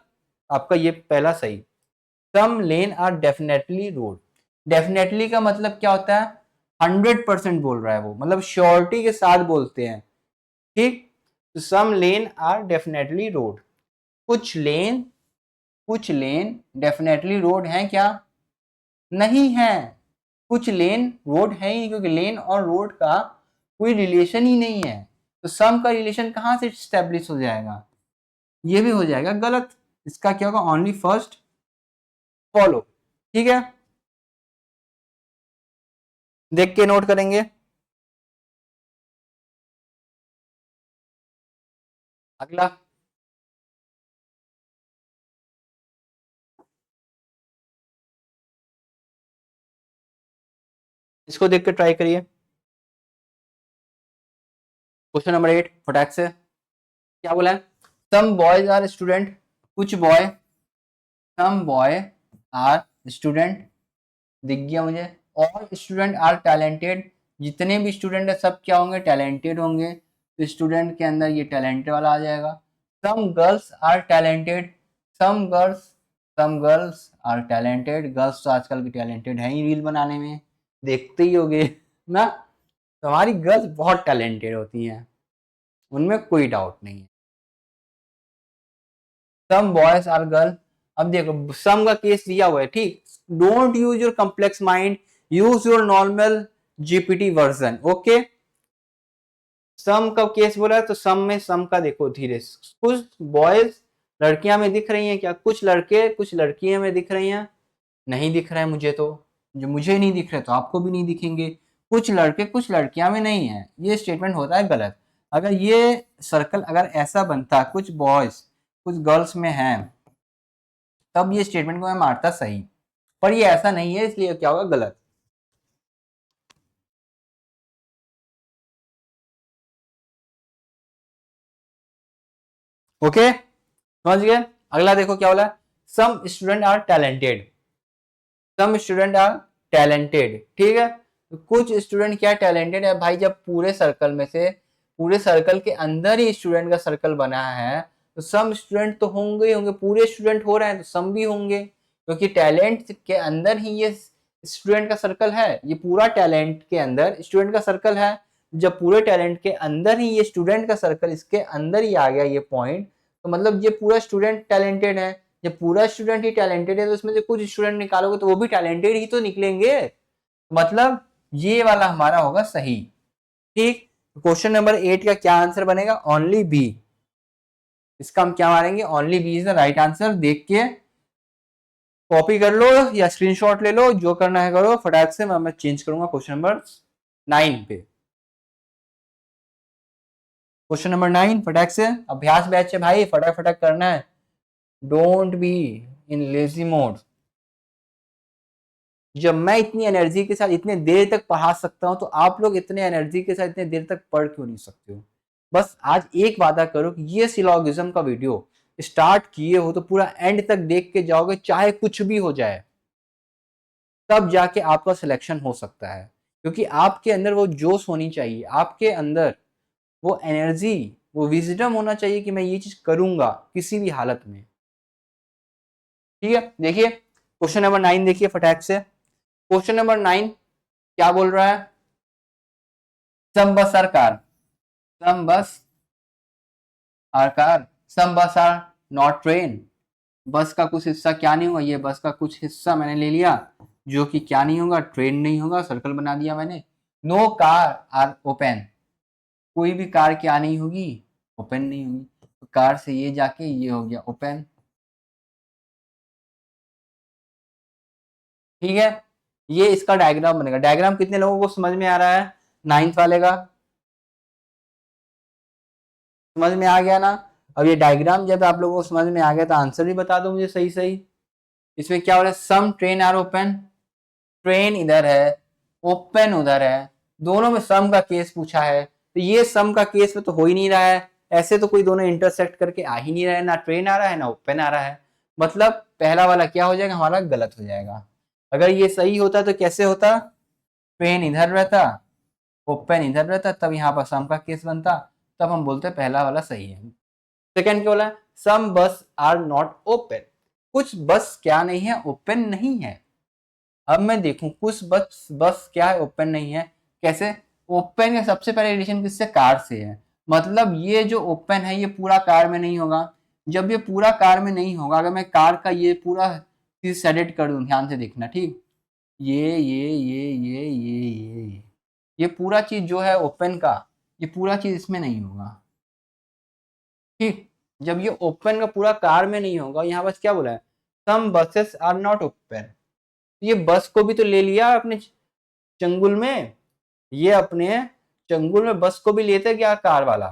आपका ये पहला सही। सम lane are definitely road, definitely का मतलब क्या होता है, 100% बोल रहा है वो, मतलब श्योरिटी के साथ बोलते हैं, ठीक। तो सम लेन आर डेफिनेटली रोड, कुछ लेन डेफिनेटली रोड है क्या, नहीं है। कुछ लेन रोड है ही नहीं, क्योंकि लेन और रोड का कोई रिलेशन ही नहीं है, तो सम का रिलेशन कहां से स्टैब्लिश हो जाएगा, ये भी हो जाएगा गलत। इसका क्या होगा, ओनली फर्स्ट फॉलो, ठीक है, देख के नोट करेंगे। अगला, इसको देख के ट्राई करिए, क्वेश्चन नंबर 8 फटाक से क्या बोला है, सम बॉयज आर स्टूडेंट, कुछ boy, some boy are student, दिख गया मुझे, और स्टूडेंट आर टैलेंटेड, जितने भी स्टूडेंट है सब क्या होंगे, टैलेंटेड होंगे, तो स्टूडेंट के अंदर ये टैलेंटेड वाला आ जाएगा। Some girls are talented, some girls, some girls are talented, girls तो आजकल की टैलेंटेड है ही रील बनाने में, देखते ही होगे ना, तो हमारी गर्ल्स बहुत टैलेंटेड होती हैं, उनमें कोई डाउट नहीं है। सम बॉयज आर गर्ल, अब देखो सम का केस दिया हुआ है, ठीक, don't use your complex mind, use your normal GPT version, okay. Some का केस बोला है तो सम में सम का देखो धीरे, कुछ बॉयज लड़कियां में दिख रही हैं क्या, कुछ लड़के कुछ लड़कियां में दिख रही हैं, नहीं दिख रहा है मुझे, तो जो मुझे नहीं दिख रहे तो आपको भी नहीं दिखेंगे। कुछ लड़के कुछ लड़कियां में नहीं है, ये स्टेटमेंट होता है गलत। अगर ये सर्कल अगर ऐसा बनता कुछ बॉयज कुछ गर्ल्स में है, तब ये स्टेटमेंट को मैं मारता सही, पर ये ऐसा नहीं है, इसलिए क्या होगा गलत। ओके समझ गए। अगला देखो क्या बोला, some student are talented, some student are talented, ठीक है, तो कुछ स्टूडेंट क्या टैलेंटेड है, भाई जब पूरे सर्कल में से, पूरे सर्कल के अंदर ही स्टूडेंट का सर्कल बना है तो सम स्टूडेंट तो होंगे ही होंगे, पूरे स्टूडेंट हो रहे हैं तो सम भी होंगे, क्योंकि टैलेंट के अंदर ही ये स्टूडेंट का सर्कल है, ये पूरा टैलेंट के अंदर स्टूडेंट का सर्कल है। जब पूरे टैलेंट के अंदर ही ये स्टूडेंट का सर्कल इसके अंदर ही आ गया ये पॉइंट, तो मतलब ये पूरा स्टूडेंट टैलेंटेड है। जब पूरा स्टूडेंट ही टैलेंटेड है तो उसमें से कुछ स्टूडेंट निकालोगे तो वो भी टैलेंटेड ही तो निकलेंगे, मतलब ये वाला हमारा होगा सही, ठीक। क्वेश्चन नंबर 8 का क्या आंसर बनेगा, ओनली बी, इसका हम क्या मारेंगे, only B is the right answer. देख के कॉपी कर लो या स्क्रीनशॉट ले लो, जो करना है करो फटाक से, मैं चेंज करूंगा क्वेश्चन नंबर 9 पे। क्वेश्चन नंबर 9 फटाक से, अभ्यास बैच है भाई, फटाक फटाक करना है, don't be in lazy mode. जब मैं इतनी एनर्जी के साथ इतने देर तक पढ़ा सकता हूं तो आप लोग इतने एनर्जी के साथ इतने देर तक पढ़ क्यों नहीं सकते हो। बस आज एक वादा करो कि ये सिलॉगिज्म का वीडियो स्टार्ट किए हो तो पूरा एंड तक देख के जाओगे, चाहे कुछ भी हो जाए, तब जाके आपका सिलेक्शन हो सकता है, क्योंकि आपके अंदर वो जोश होनी चाहिए, आपके अंदर वो एनर्जी, वो विजडम होना चाहिए कि मैं ये चीज करूंगा किसी भी हालत में। ठीक है, देखिए क्वेश्चन नंबर 9 देखिए फटाक से। क्वेश्चन नंबर 9 क्या बोल रहा है? सम बस आर कार, सम बस आर कार, सम बस आर नॉट ट्रेन। बस का कुछ हिस्सा क्या नहीं होगा, ये बस का कुछ हिस्सा मैंने ले लिया जो कि क्या नहीं होगा, ट्रेन नहीं होगा, सर्कल बना दिया मैंने। नो कार आर ओपन, कोई भी कार क्या नहीं होगी, ओपन नहीं होगी। तो कार से ये जाके ये हो गया ओपन। ठीक है, ये इसका डायग्राम बनेगा। डायग्राम कितने लोगों को समझ में आ रहा है? 9th वाले का समझ में आ गया ना? अब ये डायग्राम जब आप लोगों को समझ में आ गया तो आंसर भी बता दो मुझे सही सही। इसमें क्या हो रहा है? सम ट्रेन आर ओपन, ट्रेन इधर है, ओपन उधर है, दोनों में सम का केस पूछा है। तो ये सम का केस में तो हो ही नहीं रहा है, ऐसे तो कोई दोनों इंटरसेक्ट करके आ ही नहीं रहा है, ना ट्रेन आ रहा है ना ओपन आ रहा है। मतलब पहला वाला क्या हो जाएगा हमारा? गलत हो जाएगा। अगर ये सही होता तो कैसे होता? ट्रेन इधर रहता, ओपन इधर रहता, तब यहाँ पर सम का केस बनता, तब हम बोलते पहला वाला सही है। सेकंड क्या बोला? सम बस आर नॉट ओपन, कुछ बस क्या नहीं है, ओपन नहीं है। अब मैं देखूं कुछ बस बस क्या है, ओपन नहीं है। कैसे? ओपन का सबसे पहले रिलेशन किससे? कार से है। मतलब ये जो ओपन है ये पूरा कार में नहीं होगा। जब ये पूरा कार में नहीं होगा, अगर मैं कार का ये पूरा चीज सेलेक्ट कर दूं, ध्यान से देखना ठीक, ये पूरा चीज जो है ओपन का, ये पूरा चीज इसमें नहीं होगा। ठीक, जब ये ओपन का पूरा कार में नहीं होगा, यहाँ बस क्या बोला है? सम बसेस आर नॉट ओपन। ये बस को भी तो ले लिया अपने चंगुल में, ये अपने चंगुल में बस को भी लेते क्या कार वाला।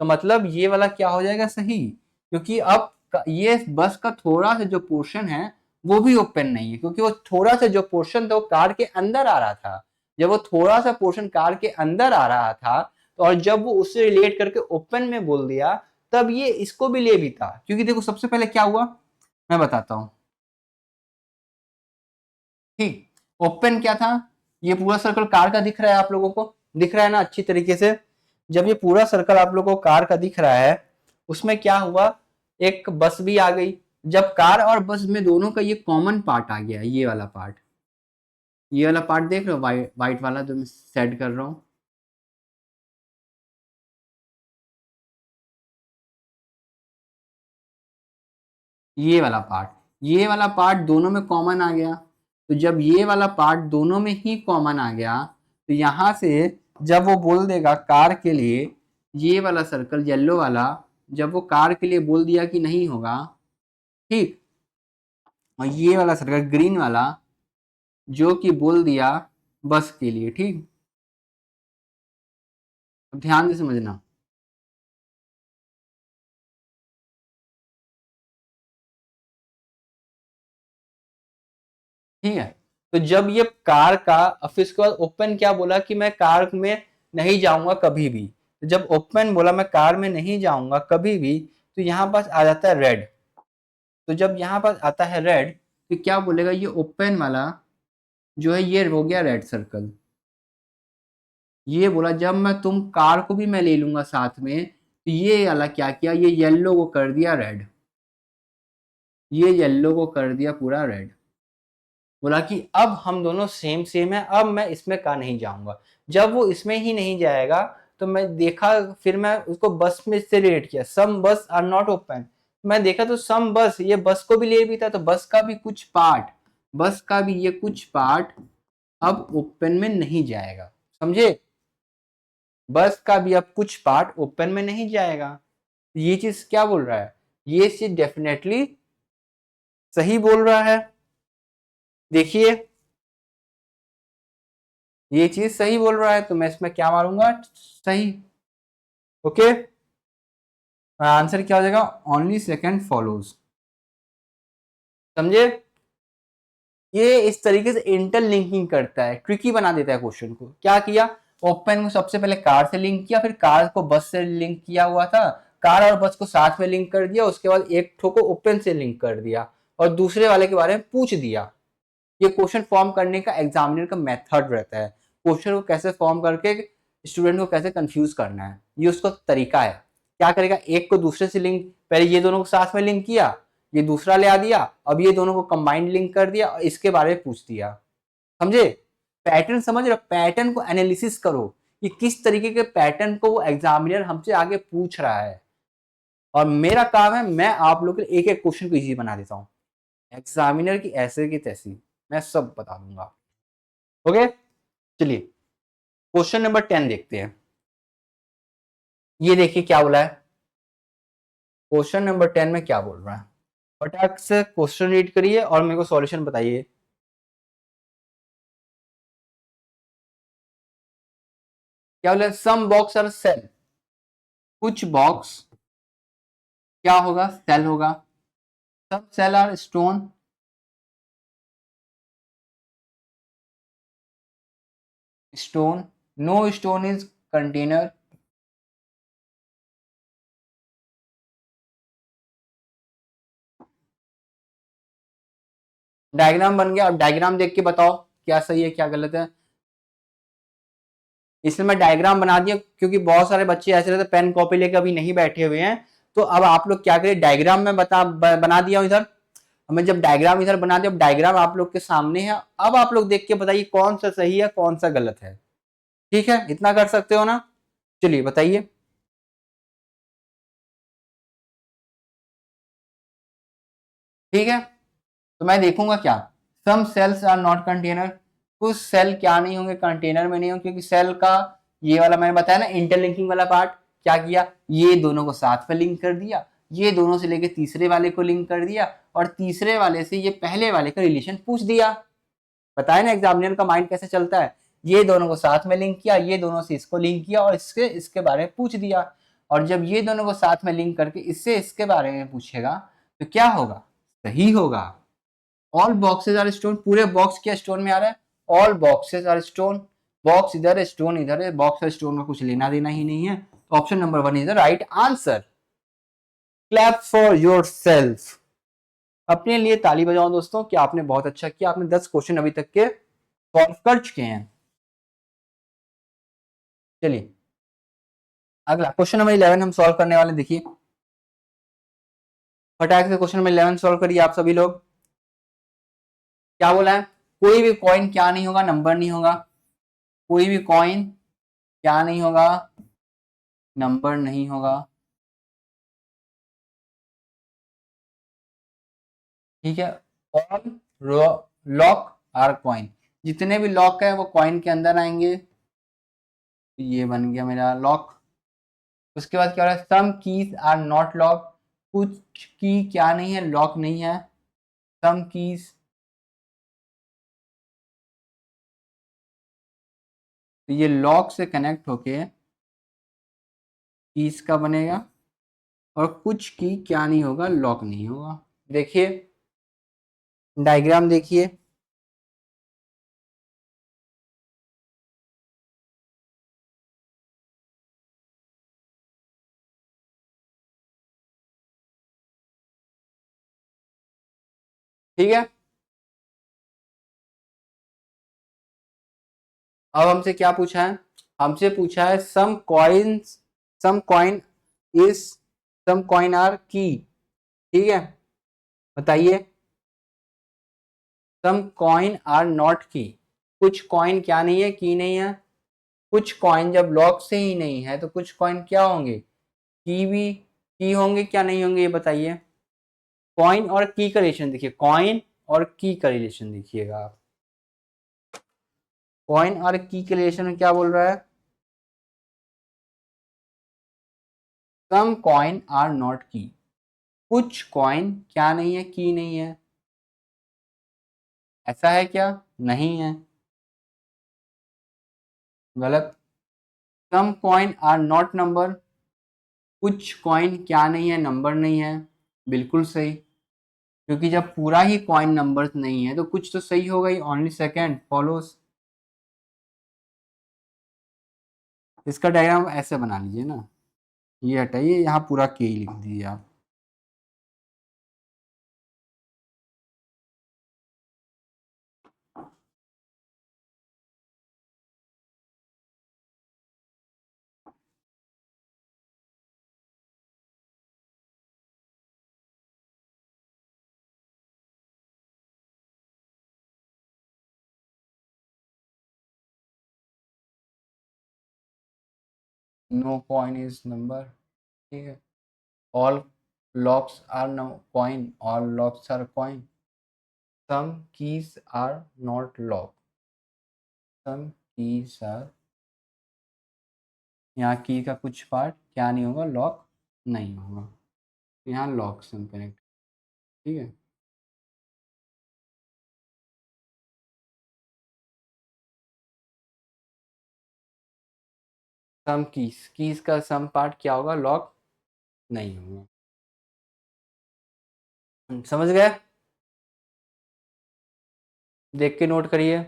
तो मतलब ये वाला क्या हो जाएगा? सही, क्योंकि अब ये बस का थोड़ा सा जो पोर्शन है वो भी ओपन नहीं है, क्योंकि वो थोड़ा सा जो पोर्शन था वो कार के अंदर आ रहा था। जब वो थोड़ा सा पोर्शन कार के अंदर आ रहा था तो, और जब वो उससे रिलेट करके ओपन में बोल दिया, तब ये इसको भी ले भी था। क्योंकि देखो सबसे पहले क्या हुआ मैं बताता हूं। ठीक, ओपन क्या था? ये पूरा सर्कल कार का दिख रहा है आप लोगों को, दिख रहा है ना अच्छी तरीके से? जब ये पूरा सर्कल आप लोगों को कार का दिख रहा है, उसमें क्या हुआ? एक बस भी आ गई। जब कार और बस में दोनों का ये कॉमन पार्ट आ गया, ये वाला पार्ट, ये वाला पार्ट देख रहे हो, वाइट वाइट वाला जो मैं सेट कर रहा हूं, ये वाला पार्ट दोनों में कॉमन आ गया। तो जब ये वाला पार्ट दोनों में ही कॉमन आ गया, तो यहां से जब वो बोल देगा कार के लिए, ये वाला सर्कल येलो वाला, जब वो कार के लिए बोल दिया कि नहीं होगा, ठीक, और ये वाला सर्कल ग्रीन वाला जो कि बोल दिया बस के लिए, ठीक। अब ध्यान से समझना, ठीक है। तो जब ये कार का, फिर उसके बाद ओपन क्या बोला कि मैं कार में नहीं जाऊंगा कभी भी। तो जब ओपन बोला मैं कार में नहीं जाऊंगा कभी भी, तो यहाँ पास आ जाता है रेड। तो जब यहाँ पास आता है रेड, तो क्या बोलेगा? ये ओपन वाला जो है ये हो गया रेड सर्कल। ये बोला जब मैं तुम कार को भी मैं ले लूंगा साथ में, तो ये वाला क्या किया? ये येलो को कर दिया रेड, ये येलो को कर दिया पूरा रेड। बोला कि अब हम दोनों सेम सेम है, अब मैं इसमें का नहीं जाऊंगा। जब वो इसमें ही नहीं जाएगा, तो मैं देखा, फिर मैं उसको बस में से रिलेट किया, सम बस आर नॉट ओपन। मैं देखा तो सम बस, ये बस को भी ले भी था, तो बस का भी कुछ पार्ट, बस का भी ये कुछ पार्ट अब ओपन में नहीं जाएगा, समझे? बस का भी अब कुछ पार्ट ओपन में नहीं जाएगा। ये चीज क्या बोल रहा है? ये चीज डेफिनेटली सही बोल रहा है। देखिए ये चीज सही बोल रहा है, तो मैं इसमें क्या मारूंगा? सही। ओके, आंसर क्या हो जाएगा? Only second follows. समझे? ये इस तरीके से इंटरलिंकिंग करता है, ट्रिकी बना देता है क्वेश्चन को। क्या किया? ओपन को सबसे पहले कार से लिंक किया, फिर कार को बस से लिंक किया हुआ था, कार और बस को साथ में लिंक कर दिया, उसके बाद एक ठो को ओपन से लिंक कर दिया और दूसरे वाले के बारे में पूछ दिया। ये क्वेश्चन फॉर्म करने का एग्जामिनर का मेथड रहता है, क्वेश्चन को कैसे फॉर्म करके स्टूडेंट को कैसे कंफ्यूज करना है, ये उसका तरीका है। क्या करेगा, एक को दूसरे से लिंक, पहले ये दोनों को साथ में लिंक किया, ये दूसरा ले आ दिया, अब ये दोनों को कंबाइंड लिंक कर दिया और इसके बारे में पूछ दिया। समझे? पैटर्न समझ रहे हो? पैटर्न को एनालिसिस करो कि किस तरीके के पैटर्न को वो एग्जामिनर हमसे आगे पूछ रहा है, और मेरा काम है मैं आप लोग के लिए एक एक क्वेश्चन को इजी बना देता हूँ। एग्जामिनर की ऐसे की तैसी मैं सब बता दूंगा। ओके, चलिए क्वेश्चन नंबर 10 देखते हैं। ये देखिए क्या बोला है, क्वेश्चन नंबर 10 में क्या बोल रहा है। फटाक से क्वेश्चन रीड करिए और मेरे को सॉल्यूशन बताइए। क्या बोला, सम बॉक्स आर सेल, कुछ बॉक्स क्या होगा, सेल होगा। सब cell are stone, stone, no stone is container. Diagram बन गया, अब डायग्राम देख के बताओ क्या सही है क्या गलत है। इसमें मैं डायग्राम बना दिया क्योंकि बहुत सारे बच्चे ऐसे रहते पेन कॉपी लेकर अभी नहीं बैठे हुए हैं, तो अब आप लोग क्या करिए, डायग्राम में बना दिया इधर। हमें जब डायग्राम इधर बना दिया, डायग्राम आप लोग के सामने है, अब आप लोग देख के बताइए कौन सा सही है कौन सा गलत है। ठीक है, इतना कर सकते हो ना? चलिए बताइए। ठीक है, तो मैं देखूंगा क्या, सम सेल्स आर नॉट कंटेनर, कुछ सेल क्या नहीं होंगे कंटेनर में नहीं होंगे, क्योंकि सेल का ये वाला मैंने बताया ना इंटरलिंकिंग वाला पार्ट, क्या किया, ये दोनों को साथ में लिंक कर दिया, ये दोनों से लेके तीसरे वाले को लिंक कर दिया, और तीसरे वाले से ये पहले वाले का रिलेशन पूछ दिया। बताया ना एग्जामिनर का माइंड कैसे चलता है, ये दोनों को साथ में लिंक किया, ये दोनों से इसको लिंक किया और इसके इसके बारे में पूछ दिया, और जब ये दोनों को साथ में लिंक करके इससे इसके बारे में पूछेगा तो क्या होगा, सही होगा। ऑल बॉक्सेस आर स्टोन, पूरे बॉक्स क्या स्टोन में आ रहा है, all boxes are stone, box इधर है स्टोन इधर है, बॉक्स और स्टोन का कुछ लेना देना ही नहीं है, तो option number 1 is the right answer. Clap for your self, अपने लिए ताली बजाओ दोस्तों कि आपने बहुत अच्छा किया, आपने 10 क्वेश्चन अभी तक के सॉल्व कर चुके हैं। चलिए अगला क्वेश्चन नंबर 11 हम सॉल्व करने वाले, देखिए फटाक से क्वेश्चन नंबर 11 सॉल्व करिए आप सभी लोग। क्या बोला है, कोई भी कॉइन क्या नहीं होगा, नंबर नहीं होगा, कोई भी कॉइन क्या नहीं होगा, नंबर नहीं होगा। ठीक है, ऑल लॉक आर कॉइन, जितने भी लॉक है वो कॉइन के अंदर आएंगे, ये बन गया मेरा लॉक। उसके बाद क्या हो रहा है, some keys are not lock, कुछ की क्या नहीं है, लॉक नहीं है, सम कीज, तो ये लॉक से कनेक्ट होके कीज का बनेगा, और कुछ की क्या नहीं होगा, लॉक नहीं होगा। देखिए डायग्राम देखिए, ठीक है। अब हमसे क्या पूछा है, हमसे पूछा है some coins, some coin is, some coin are key, ठीक है, बताइए। सम कॉइन आर नॉट की, कुछ कॉइन क्या नहीं है, की नहीं है, कुछ कॉइन जब लॉक से ही नहीं है तो कुछ कॉइन क्या होंगे, की भी, की होंगे क्या नहीं होंगे, ये बताइए। कॉइन और की का रिलेशन देखिए, कॉइन और की का रिलेशन देखिएगा आप, कॉइन और की के रिलेशन में क्या बोल रहा है, सम कॉइन आर नॉट की, कुछ कॉइन क्या नहीं है, की नहीं है, ऐसा है क्या, नहीं है, गलत। सम कॉइन आर नॉट नंबर, कुछ कॉइन क्या नहीं है, नंबर नहीं है, बिल्कुल सही, क्योंकि जब पूरा ही कॉइन नंबर नहीं है तो कुछ तो सही होगा ही, ओनली सेकेंड फॉलोस। इसका डायग्राम ऐसे बना लीजिए ना, ये हटाइए, यहाँ पूरा के लिख दीजिए आप। नो कॉइन इज नंबर, ठीक है। All locks are no coin, all locks are coin. Some keys are not lock, some keys are, यहाँ की का कुछ पार्ट क्या नहीं होगा, लॉक नहीं होगा, यहाँ लॉक सम कनेक्ट, ठीक है। सम कीज का सम पार्ट क्या होगा, लॉक नहीं होगा। समझ गए? देख के नोट करिए।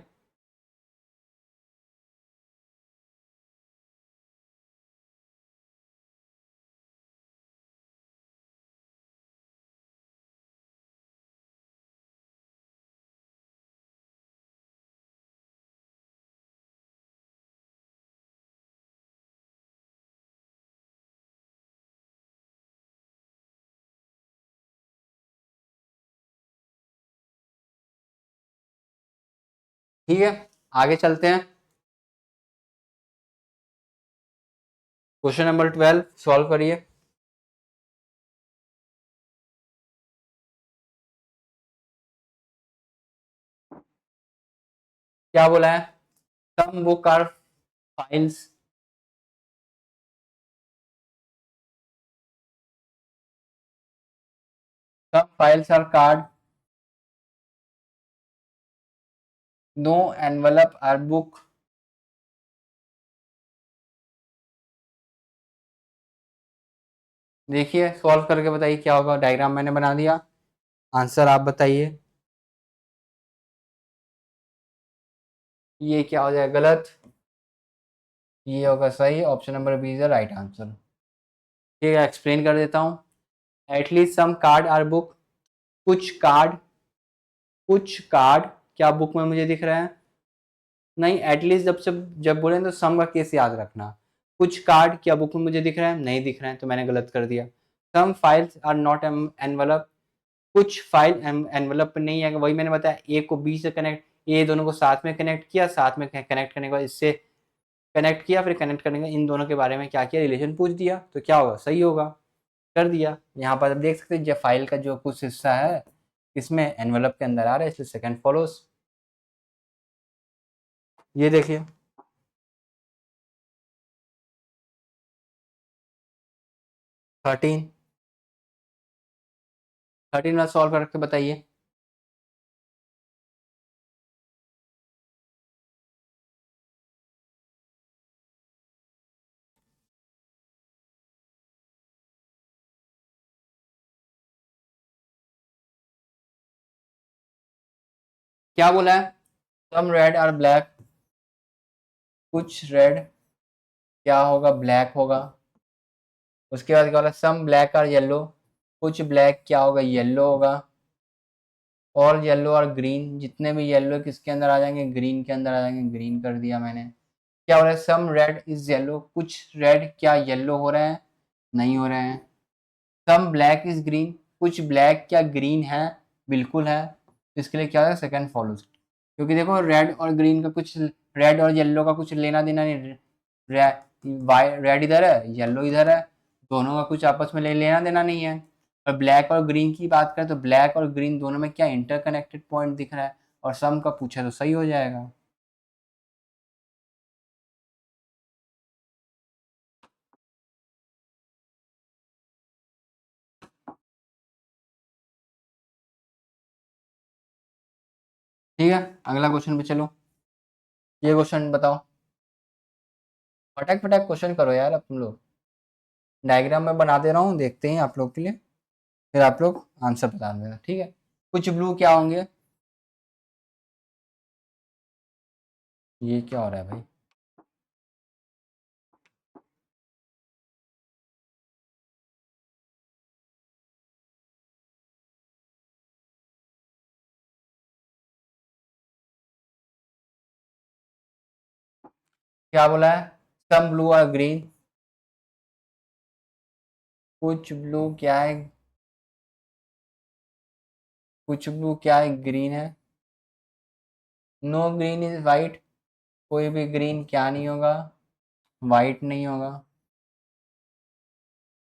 ठीक है, आगे चलते हैं। क्वेश्चन नंबर 12 सॉल्व करिए। क्या बोला है? Some book are files, some files are card, no envelope are book. देखिए सॉल्व करके बताइए क्या होगा। डायग्राम मैंने बना दिया, आंसर आप बताइए। ये क्या हो जाएगा, गलत, ये होगा सही। Option number B is the right answer. ठीक है, एक्सप्लेन कर देता हूँ। At least some card are book, कुछ कार्ड, कुछ कार्ड क्या बुक में मुझे दिख रहे हैं? नहीं, एटलीस्ट जब बोले तो सम का केस याद रखना। कुछ कार्ड क्या बुक में मुझे दिख रहे हैं? नहीं दिख रहे हैं, तो मैंने गलत कर दिया। Some files are not envelope, कुछ फाइल एनवलप पे नहीं है, वही मैंने बताया। ए को बी से कनेक्ट, ए दोनों को साथ में कनेक्ट किया, साथ में कनेक्ट करने के बाद इससे कनेक्ट किया, फिर कनेक्ट करने के इन दोनों के बारे में क्या किया, रिलेशन पूछ दिया, तो क्या होगा, सही होगा, कर दिया। यहाँ पर आप देख सकते हैं, जब फाइल का जो कुछ हिस्सा है इसमें एनवलप के अंदर आ रहा है, इसलिए सेकंड फॉलोस। ये देखिए, 13, 13 वाला सॉल्व करके बताइए। क्या बोला है? सम रेड और ब्लैक, कुछ रेड क्या होगा, ब्लैक होगा। उसके बाद क्या बोला, सम ब्लैक और येलो, कुछ ब्लैक क्या होगा, येलो होगा। और येलो और ग्रीन, जितने भी येलो किसके अंदर आ जाएंगे, ग्रीन के अंदर आ जाएंगे, ग्रीन कर दिया मैंने। क्या हो रहा है, सम रेड इज येलो, कुछ रेड क्या येलो हो रहे हैं, नहीं हो रहे हैं। सम ब्लैक इज ग्रीन, कुछ ब्लैक क्या ग्रीन है, बिल्कुल है। इसके लिए क्या है, सेकंड फॉलोज। क्योंकि देखो रेड और ग्रीन का कुछ, रेड और येलो का कुछ लेना देना नहीं। रेड इधर है, येलो इधर है, दोनों का कुछ आपस में लेना देना नहीं है। और ब्लैक और ग्रीन की बात करें तो ब्लैक और ग्रीन दोनों में क्या इंटरकनेक्टेड पॉइंट दिख रहा है, और सम का पूछा तो सही हो जाएगा। ठीक है, अगला क्वेश्चन पे चलो। ये क्वेश्चन बताओ, फटाक फटाक क्वेश्चन करो यार अब तुम लोग। डायग्राम में बना दे रहा हूँ, देखते हैं आप लोग के लिए, फिर आप लोग आंसर बता देना, ठीक है। कुछ ब्लू क्या होंगे, ये क्या हो रहा है भाई? क्या बोला है, सम ब्लू और ग्रीन, कुछ ब्लू क्या है, कुछ ब्लू क्या है, ग्रीन है। नो ग्रीन इज वाइट, कोई भी ग्रीन क्या नहीं होगा, वाइट नहीं होगा।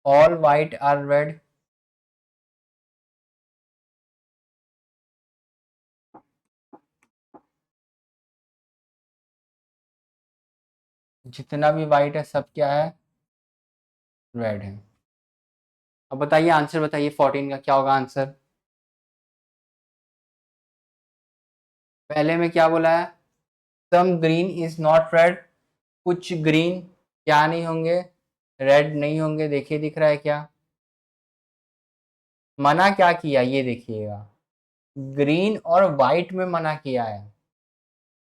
ऑल वाइट आर रेड, जितना भी वाइट है सब क्या है, रेड है। अब बताइए आंसर बताइए 14 का क्या होगा आंसर। पहले में क्या बोला है, some green is not red, कुछ ग्रीन क्या नहीं होंगे, रेड नहीं होंगे। देखिए दिख रहा है क्या, मना क्या किया ये देखिएगा, ग्रीन और वाइट में मना किया है।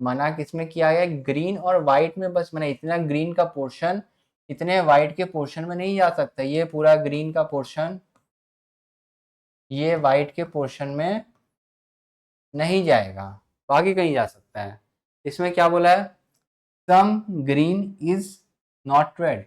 मना किसमें किया है, ग्रीन और वाइट में बस मना, इतना ग्रीन का पोर्शन इतने वाइट के पोर्शन में नहीं जा सकता, ये पूरा ग्रीन का पोर्शन ये वाइट के पोर्शन में नहीं जाएगा, बाकी कहीं जा सकता है। इसमें क्या बोला है, some green is not red,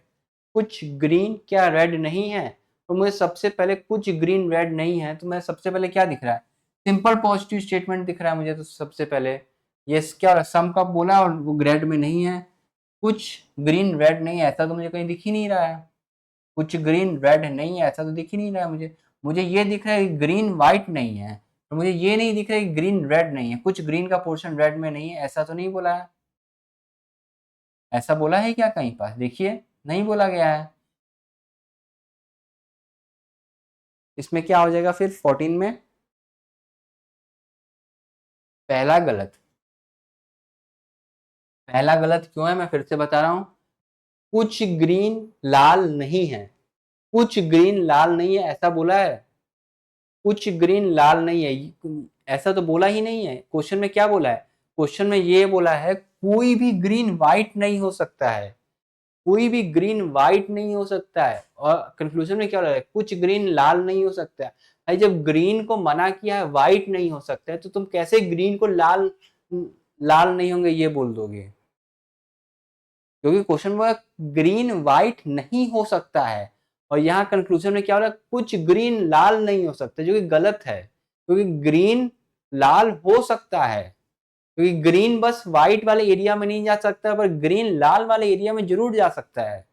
कुछ ग्रीन क्या रेड नहीं है। तो मुझे सबसे पहले कुछ ग्रीन रेड नहीं है, तो मैं सबसे पहले क्या दिख रहा है, सिंपल पॉजिटिव स्टेटमेंट दिख रहा है मुझे। तो सबसे पहले ये क्या सम का बोला और वो रेड में नहीं है, कुछ ग्रीन रेड नहीं है, ऐसा तो मुझे कहीं दिख ही नहीं रहा है। कुछ ग्रीन रेड नहीं है ऐसा तो दिख ही नहीं रहा है मुझे। मुझे ये दिख रहा है कि ग्रीन वाइट नहीं है, तो मुझे ये नहीं दिख रहा है कि ग्रीन रेड नहीं है। कुछ ग्रीन का पोर्शन रेड में नहीं है ऐसा तो नहीं बोला है, ऐसा बोला है क्या कहीं पर, देखिए नहीं बोला गया है। इसमें क्या हो जाएगा फिर 14 में, पहला गलत। पहला गलत क्यों है मैं फिर से बता रहा हूं, कुछ ग्रीन लाल नहीं है, कुछ ग्रीन लाल नहीं है ऐसा बोला है, कुछ ग्रीन लाल नहीं है ऐसा तो बोला ही नहीं है। क्वेश्चन में क्या बोला है, क्वेश्चन में ये बोला है कोई भी ग्रीन व्हाइट नहीं हो सकता है, कोई भी ग्रीन व्हाइट नहीं हो सकता है। और कंक्लूजन में क्या हो रहा है, कुछ ग्रीन लाल नहीं हो सकता है। भाई जब ग्रीन को मना किया है व्हाइट नहीं हो सकता है, तो तुम कैसे ग्रीन को लाल लाल नहीं होंगे ये बोल दोगे, क्योंकि क्वेश्चन में ग्रीन व्हाइट नहीं हो सकता है। और यहाँ कंक्लूजन में क्या हो रहा है, कुछ ग्रीन लाल नहीं हो सकता, जो कि गलत है, क्योंकि ग्रीन लाल हो सकता है, क्योंकि ग्रीन बस व्हाइट वाले एरिया में नहीं जा सकता, पर ग्रीन लाल वाले एरिया में जरूर जा सकता है।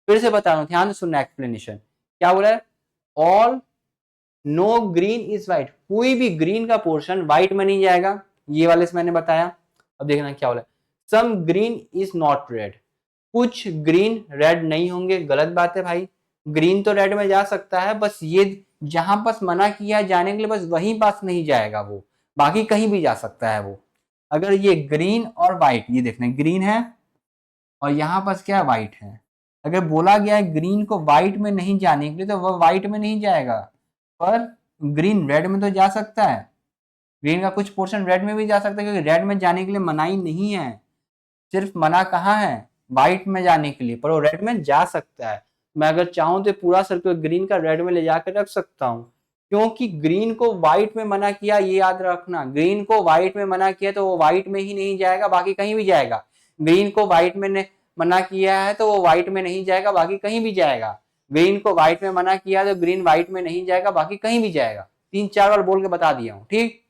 फिर से बता रहा हूँ, ध्यान से सुनना एक्सप्लेनेशन क्या बोला है, all know green is white, कोई भी ग्रीन का पोर्शन व्हाइट में नहीं जाएगा, ये वाले से मैंने बताया। अब देखना क्या बोला, some green is not red, कुछ ग्रीन रेड नहीं होंगे। गलत बात है भाई, ग्रीन तो रेड में जा सकता है, बस ये जहां पास मना किया है जाने के लिए बस वहीं पास नहीं जाएगा वो, बाकी कहीं भी जा सकता है वो। अगर ये ग्रीन और व्हाइट, ये देखना ग्रीन है और यहाँ पास क्या व्हाइट है, अगर बोला गया है ग्रीन को व्हाइट में नहीं जाने के लिए तो वह व्हाइट में नहीं जाएगा, पर ग्रीन रेड में तो जा सकता है, ग्रीन का कुछ पोर्शन रेड में भी जा सकता है, क्योंकि रेड में जाने के लिए मनाही नहीं है। सिर्फ मना कहाँ है, व्हाइट में जाने के लिए, पर वो रेड में जा सकता है। मैं अगर चाहूं तो पूरा सर्कल ग्रीन का रेड में ले जाकर रख सकता हूँ, क्योंकि ग्रीन को व्हाइट में मना किया, ये याद रखना, ग्रीन को व्हाइट में मना किया तो वो व्हाइट में ही नहीं जाएगा, बाकी कहीं भी जाएगा। ग्रीन को व्हाइट में मना किया है तो वो व्हाइट में नहीं जाएगा, बाकी कहीं भी जाएगा। ग्रीन को व्हाइट में मना किया तो ग्रीन व्हाइट में नहीं जाएगा, बाकी कहीं भी जाएगा। 3-4 बार बोल के बता दिया हूँ, ठीक,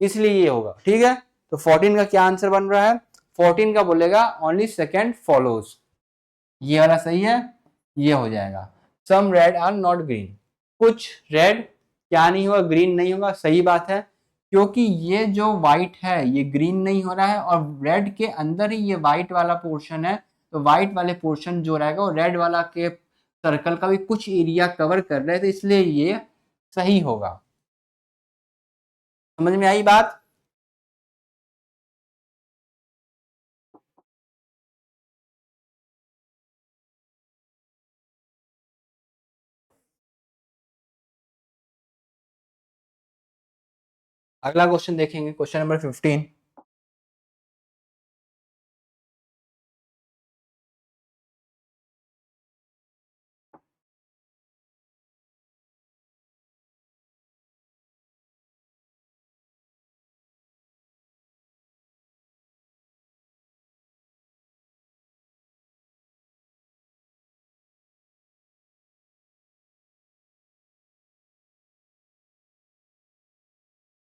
इसलिए ये होगा, ठीक है। तो 14 का क्या आंसर बन रहा है, 14 का बोलेगा ओनली सेकेंड फॉलोज, ये वाला सही है, ये हो जाएगा। Some red are not green, कुछ रेड क्या नहीं होगा, ग्रीन नहीं होगा, सही बात है, क्योंकि ये जो व्हाइट है ये ग्रीन नहीं हो रहा है और रेड के अंदर ही ये व्हाइट वाला पोर्शन है, तो व्हाइट वाले पोर्शन जो रहेगा वो रेड वाला के सर्कल का भी कुछ एरिया कवर कर रहे थे, इसलिए ये सही होगा। समझ में आई बात। अगला क्वेश्चन देखेंगे, क्वेश्चन नंबर 15।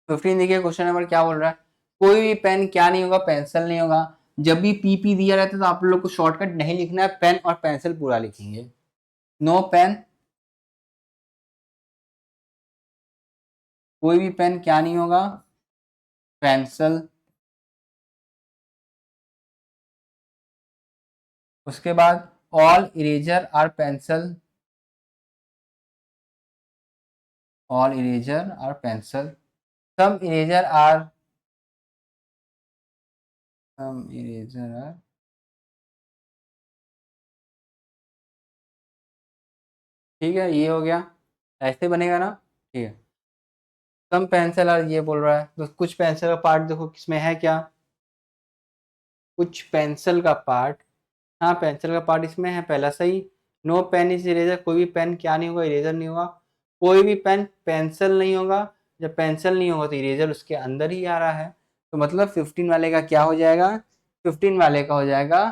15 देखिए क्वेश्चन नंबर क्या बोल रहा है, कोई भी पेन क्या नहीं होगा, पेंसिल नहीं होगा। जब भी पीपी दिया रहता है तो आप लोग को शॉर्टकट नहीं लिखना है, पेन और पेंसिल पूरा लिखेंगे। नो पेन, कोई भी पेन क्या नहीं होगा, पेंसिल। उसके बाद all eraser are pencil, all eraser are pencil, some eraser are, some eraser are, ठीक है ये हो गया, ऐसे बनेगा ना, ठीक है। सम पेंसिल आर ये बोल रहा है, तो कुछ पेंसिल का पार्ट देखो किसमें है क्या, कुछ पेंसिल का पार्ट, हाँ पेंसिल का पार्ट इसमें है, पहला सही। नो पेन इज इरेजर, कोई भी पेन क्या नहीं होगा, इरेजर नहीं होगा। कोई भी पेन पेंसिल नहीं होगा, जब पेंसिल नहीं होगा तो इरेजर उसके अंदर ही आ रहा है, तो मतलब 15 वाले का क्या हो जाएगा, 15 वाले का हो जाएगा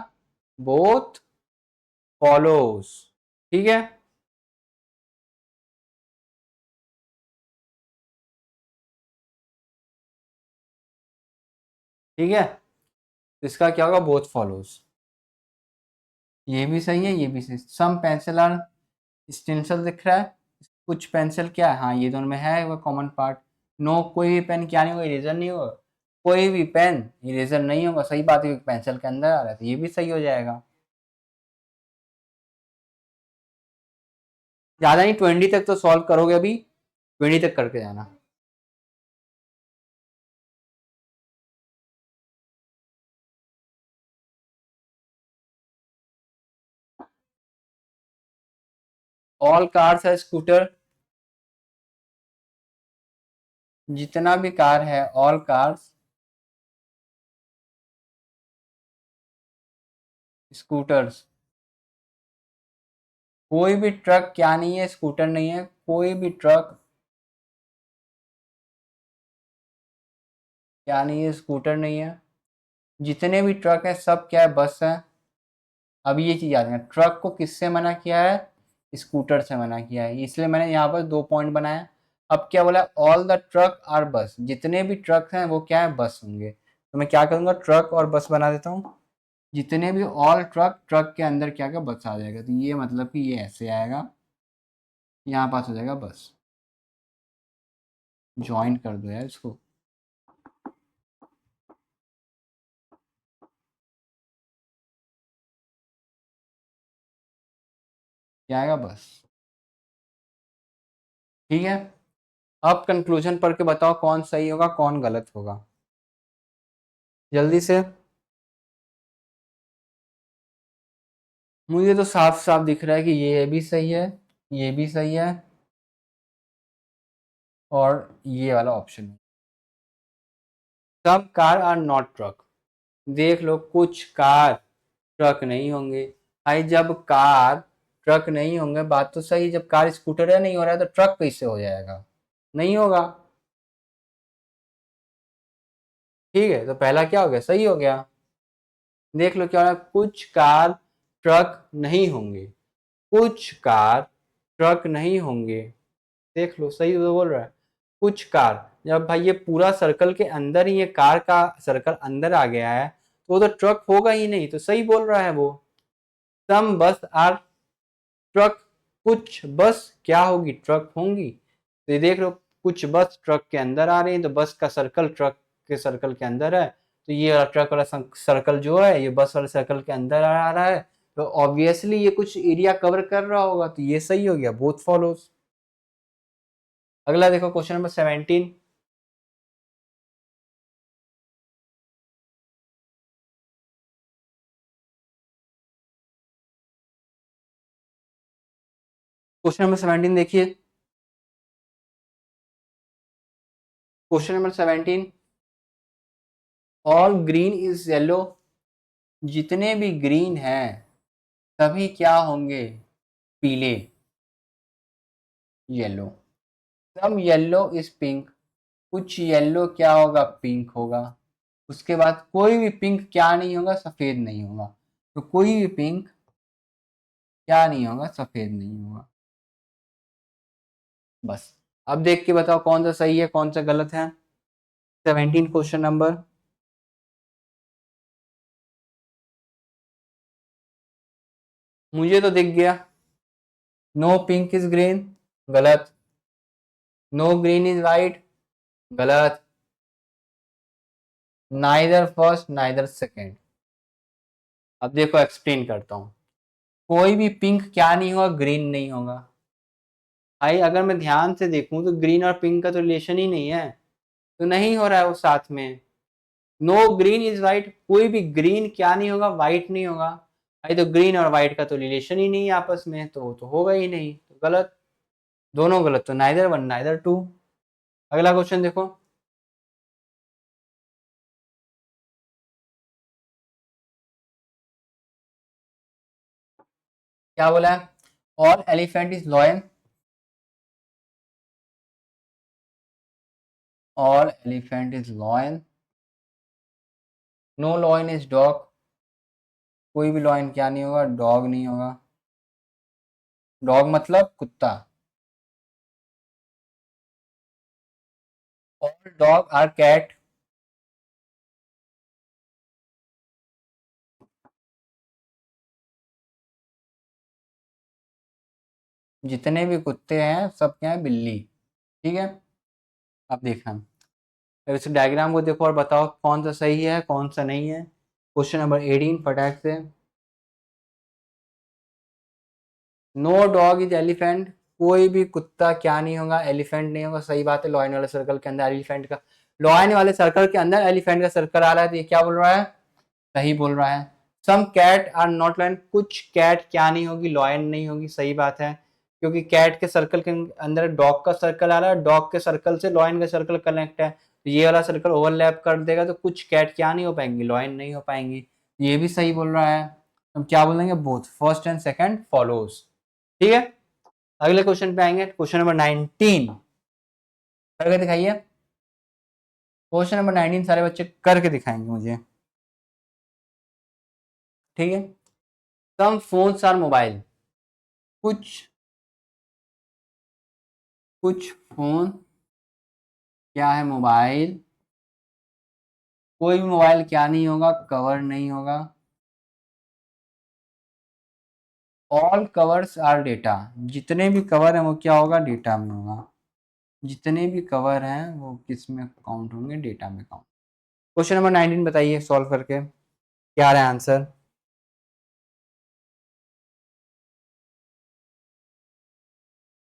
बोथ फॉलोज, ठीक है। ठीक है, तो इसका क्या होगा, बोथ फॉलोज। ये भी सही है, ये भी सही। सम पेंसिल आर स्टेंसिल दिख रहा है, कुछ पेंसिल क्या है, हाँ ये दोनों में है वो कॉमन पार्ट। नो कोई भी पेन क्या नहीं होगा, इरेजर नहीं होगा, कोई भी पेन इरेजर नहीं होगा, सही बात है, पेंसिल के अंदर आ रहा है, तो ये भी सही हो जाएगा। ज्यादा नहीं, 20 तक तो सॉल्व करोगे अभी, 20 तक करके जाना। ऑल कार्स है स्कूटर, जितना भी कार है ऑल कार्स स्कूटर्स, कोई भी ट्रक क्या नहीं है, स्कूटर नहीं है, कोई भी ट्रक क्या नहीं है, स्कूटर नहीं है, जितने भी ट्रक है सब क्या है, बस है। अब ये चीज याद है, ट्रक को किससे मना किया है, स्कूटर से मना किया है, इसलिए मैंने यहाँ पर 2 पॉइंट बनाया। अब क्या बोला, ऑल द ट्रक आर बस, जितने भी ट्रक हैं वो क्या है, बस होंगे, तो मैं क्या करूंगा, ट्रक और बस बना देता हूँ। जितने भी ऑल ट्रक, ट्रक के अंदर क्या क्या बस आ जाएगा, तो ये मतलब कि ये ऐसे आएगा, यहाँ पास हो जाएगा बस। ज्वाइन कर दो यार इसको, क्या आएगा बस, ठीक है। अब कंक्लूजन पढ़ के बताओ कौन सही होगा कौन गलत होगा, जल्दी से। मुझे तो साफ साफ दिख रहा है कि ये भी सही है, ये भी सही है, और ये वाला ऑप्शन है। सब कार आर नॉट ट्रक, देख लो कुछ कार ट्रक नहीं होंगे। भाई जब कार ट्रक नहीं होंगे बात तो सही, जब कार स्कूटर है नहीं हो रहा है तो ट्रक कैसे हो जाएगा, नहीं होगा। ठीक है, तो पहला क्या हो गया, सही हो गया। देख लो क्या हो रहा है, कुछ कार ट्रक नहीं होंगे, कुछ कार ट्रक नहीं होंगे, देख लो सही तो बोल रहा है। कुछ कार, जब भाई ये पूरा सर्कल के अंदर ही, ये कार का सर्कल अंदर आ गया है, तो वो तो ट्रक होगा ही नहीं, तो सही बोल रहा है वो। सम बस आर ट्रक, कुछ बस क्या होगी, ट्रक होंगी, तो ये देख लो कुछ बस ट्रक के अंदर आ रही है, तो बस का सर्कल ट्रक के सर्कल के अंदर है, तो ये ट्रक वाला सर्कल जो है ये बस वाले सर्कल के अंदर आ रहा है, तो ऑब्वियसली ये कुछ एरिया कवर कर रहा होगा, तो ये सही हो गया, बोथ फॉलोज। अगला देखो क्वेश्चन नंबर 17। क्वेश्चन नंबर 17 देखिए, question number 17, all green is yellow, जितने भी ग्रीन हैं सभी क्या होंगे, पीले, yellow. Some yellow is pink, कुछ येलो क्या होगा, पिंक होगा। उसके बाद कोई भी पिंक क्या नहीं होगा, सफेद नहीं होगा, तो कोई भी पिंक क्या नहीं होगा, सफेद नहीं होगा, बस। अब देख के बताओ कौन सा सही है कौन सा गलत है। 17 क्वेश्चन नंबर, मुझे तो दिख गया, नो पिंक इज ग्रीन, गलत। नो ग्रीन इज वाइट, गलत। Neither first neither second. अब देखो एक्सप्लेन करता हूं। कोई भी पिंक क्या नहीं होगा, ग्रीन नहीं होगा। भाई अगर मैं ध्यान से देखूं तो ग्रीन और पिंक का तो रिलेशन ही नहीं है, तो नहीं हो रहा है वो साथ में। नो ग्रीन इज वाइट, कोई भी ग्रीन क्या नहीं होगा, वाइट नहीं होगा। भाई तो ग्रीन और वाइट का तो रिलेशन ही नहीं है आपस में, तो वो तो होगा ही नहीं, तो गलत। दोनों गलत, तो नाइदर वन नाइदर टू। अगला क्वेश्चन देखो। क्या बोला है? All elephant is lion, all elephant is lion. No lion is dog, कोई भी लॉयन क्या नहीं होगा, डॉग नहीं होगा। डॉग मतलब कुत्ता। ऑल डॉग आर कैट, जितने भी कुत्ते हैं सब क्या है, बिल्ली। ठीक है। अब देखना, अब इस डायग्राम को देखो और बताओ कौन सा सही है कौन सा नहीं है। क्वेश्चन नंबर 18 फटाक से। नो डॉग इज एलिफेंट, कोई भी कुत्ता क्या नहीं होगा, एलिफेंट नहीं होगा। सही बात है, लॉयन वाले सर्कल के अंदर एलिफेंट का, लॉयन वाले सर्कल के अंदर एलिफेंट का सर्कल आ रहा है, तो ये क्या बोल रहा है, सही बोल रहा है। सम कैट आर नॉट लॉयन, कुछ कैट क्या नहीं होगी, लॉयन नहीं होगी। सही बात है, क्योंकि कैट के सर्कल के अंदर डॉग का सर्कल आ रहा है, डॉग के सर्कल से लॉयन का सर्कल कनेक्ट है, तो ये वाला सर्कल ओवरलैप कर देगा, तो कुछ कैट क्या नहीं हो पाएंगी, लॉयन नहीं हो पाएंगी। ये भी सही बोल रहा है। हम क्या बोलेंगे, both first and second follows. ठीक है। अगले क्वेश्चन पे आएंगे, क्वेश्चन नंबर 19 करके दिखाइए। क्वेश्चन नंबर 19 सारे बच्चे करके दिखाएंगे मुझे। ठीक है। सम फोन्स आर मोबाइल, कुछ कुछ फोन क्या है, मोबाइल। कोई भी मोबाइल क्या नहीं होगा, कवर नहीं होगा। ऑल कवर्स आर डेटा, जितने भी कवर हैं वो क्या होगा, डेटा में होगा। जितने भी कवर हैं वो किस में काउंट होंगे, डेटा में काउंट। क्वेश्चन नंबर 19 बताइए सॉल्व करके, क्या आ रहा है आंसर।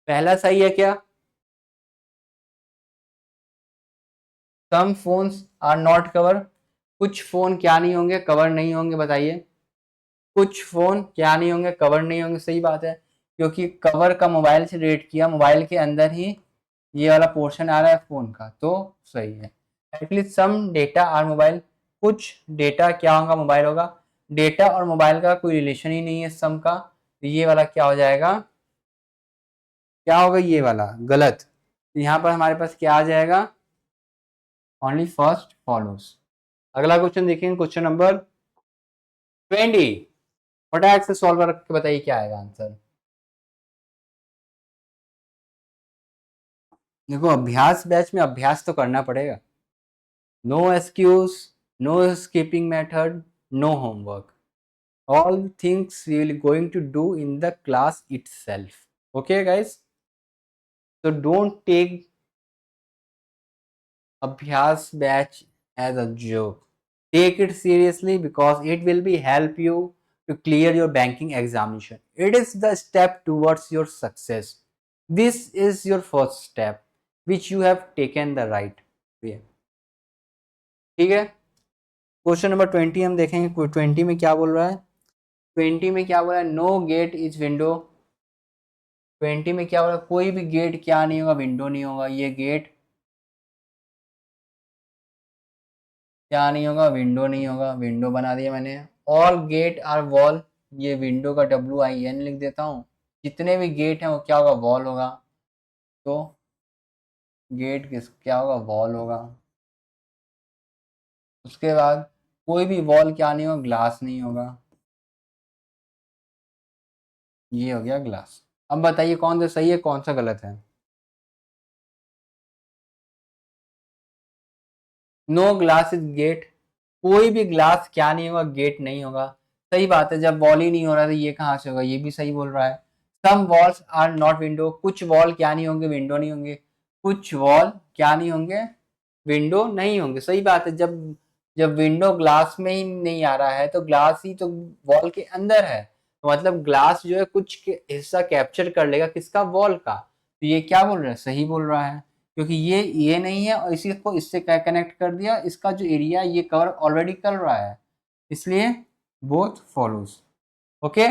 पहला सही है क्या, सम फोन्स आर नॉट कवर, कुछ फोन क्या नहीं होंगे, कवर नहीं होंगे, बताइए। कुछ फोन क्या नहीं होंगे, कवर नहीं होंगे, सही बात है, क्योंकि कवर का मोबाइल से रिलेट किया, मोबाइल के अंदर ही ये वाला पोर्शन आ रहा है फोन का, तो सही है। At least some data are mobile, कुछ डेटा क्या होगा, मोबाइल होगा। डेटा और मोबाइल का कोई रिलेशन ही नहीं है सम का, तो ये वाला क्या हो जाएगा, क्या होगा, ये वाला गलत। तो यहाँ पर हमारे पास क्या आ जाएगा, ओनली फर्स्ट फॉलोज। अगला क्वेश्चन देखेंगे, क्वेश्चन नंबर 20। फटाक से सॉल्व करके बताइए क्या आएगा आंसर। देखो अभ्यास बैच में अभ्यास तो करना पड़ेगा। No excuse, no skipping method, no homework. All things we will going to do in the class itself. Okay guys, so don't take abhyas batch as a joke, take it seriously because it will be help you to clear your banking examination. It is the step towards your success. This is your first step which you have taken the right way. ठीक है। Question number 20 हम देखेंगे, 20 में क्या बोल रहा है। 20 में क्या बोला है, नो गेट इज विंडो। 20 में क्या बोला, कोई भी गेट क्या नहीं होगा, विंडो नहीं होगा। ये गेट क्या नहीं होगा, विंडो नहीं होगा, विंडो बना दिया मैंने। ऑल गेट आर वॉल, ये विंडो का WIN लिख देता हूँ। जितने भी गेट हैं वो क्या होगा, वॉल होगा। तो गेट किस क्या होगा, वॉल होगा। उसके बाद कोई भी वॉल क्या नहीं होगा, ग्लास नहीं होगा। ये हो गया ग्लास। अब बताइए कौन सा सही है कौन सा गलत है। नो ग्लास इज गेट, कोई भी ग्लास क्या नहीं होगा, गेट नहीं होगा। सही बात है, जब वॉल ही नहीं हो रहा था ये कहाँ से होगा, ये भी सही बोल रहा है। सम वॉल्स आर नॉट विंडो, कुछ वॉल क्या नहीं होंगे, विंडो नहीं होंगे, कुछ वॉल क्या नहीं होंगे, विंडो नहीं होंगे। सही बात है, जब जब विंडो ग्लास में ही नहीं आ रहा है तो ग्लास ही तो वॉल के अंदर है, तो मतलब ग्लास जो है कुछ हिस्सा कैप्चर कर लेगा किसका, वॉल का। तो ये क्या बोल रहा है, सही बोल रहा है, क्योंकि ये नहीं है और इसी को इससे क्या कनेक्ट कर दिया, इसका जो एरिया ये कवर ऑलरेडी कर रहा है, इसलिए बोथ फॉलोज। ओके।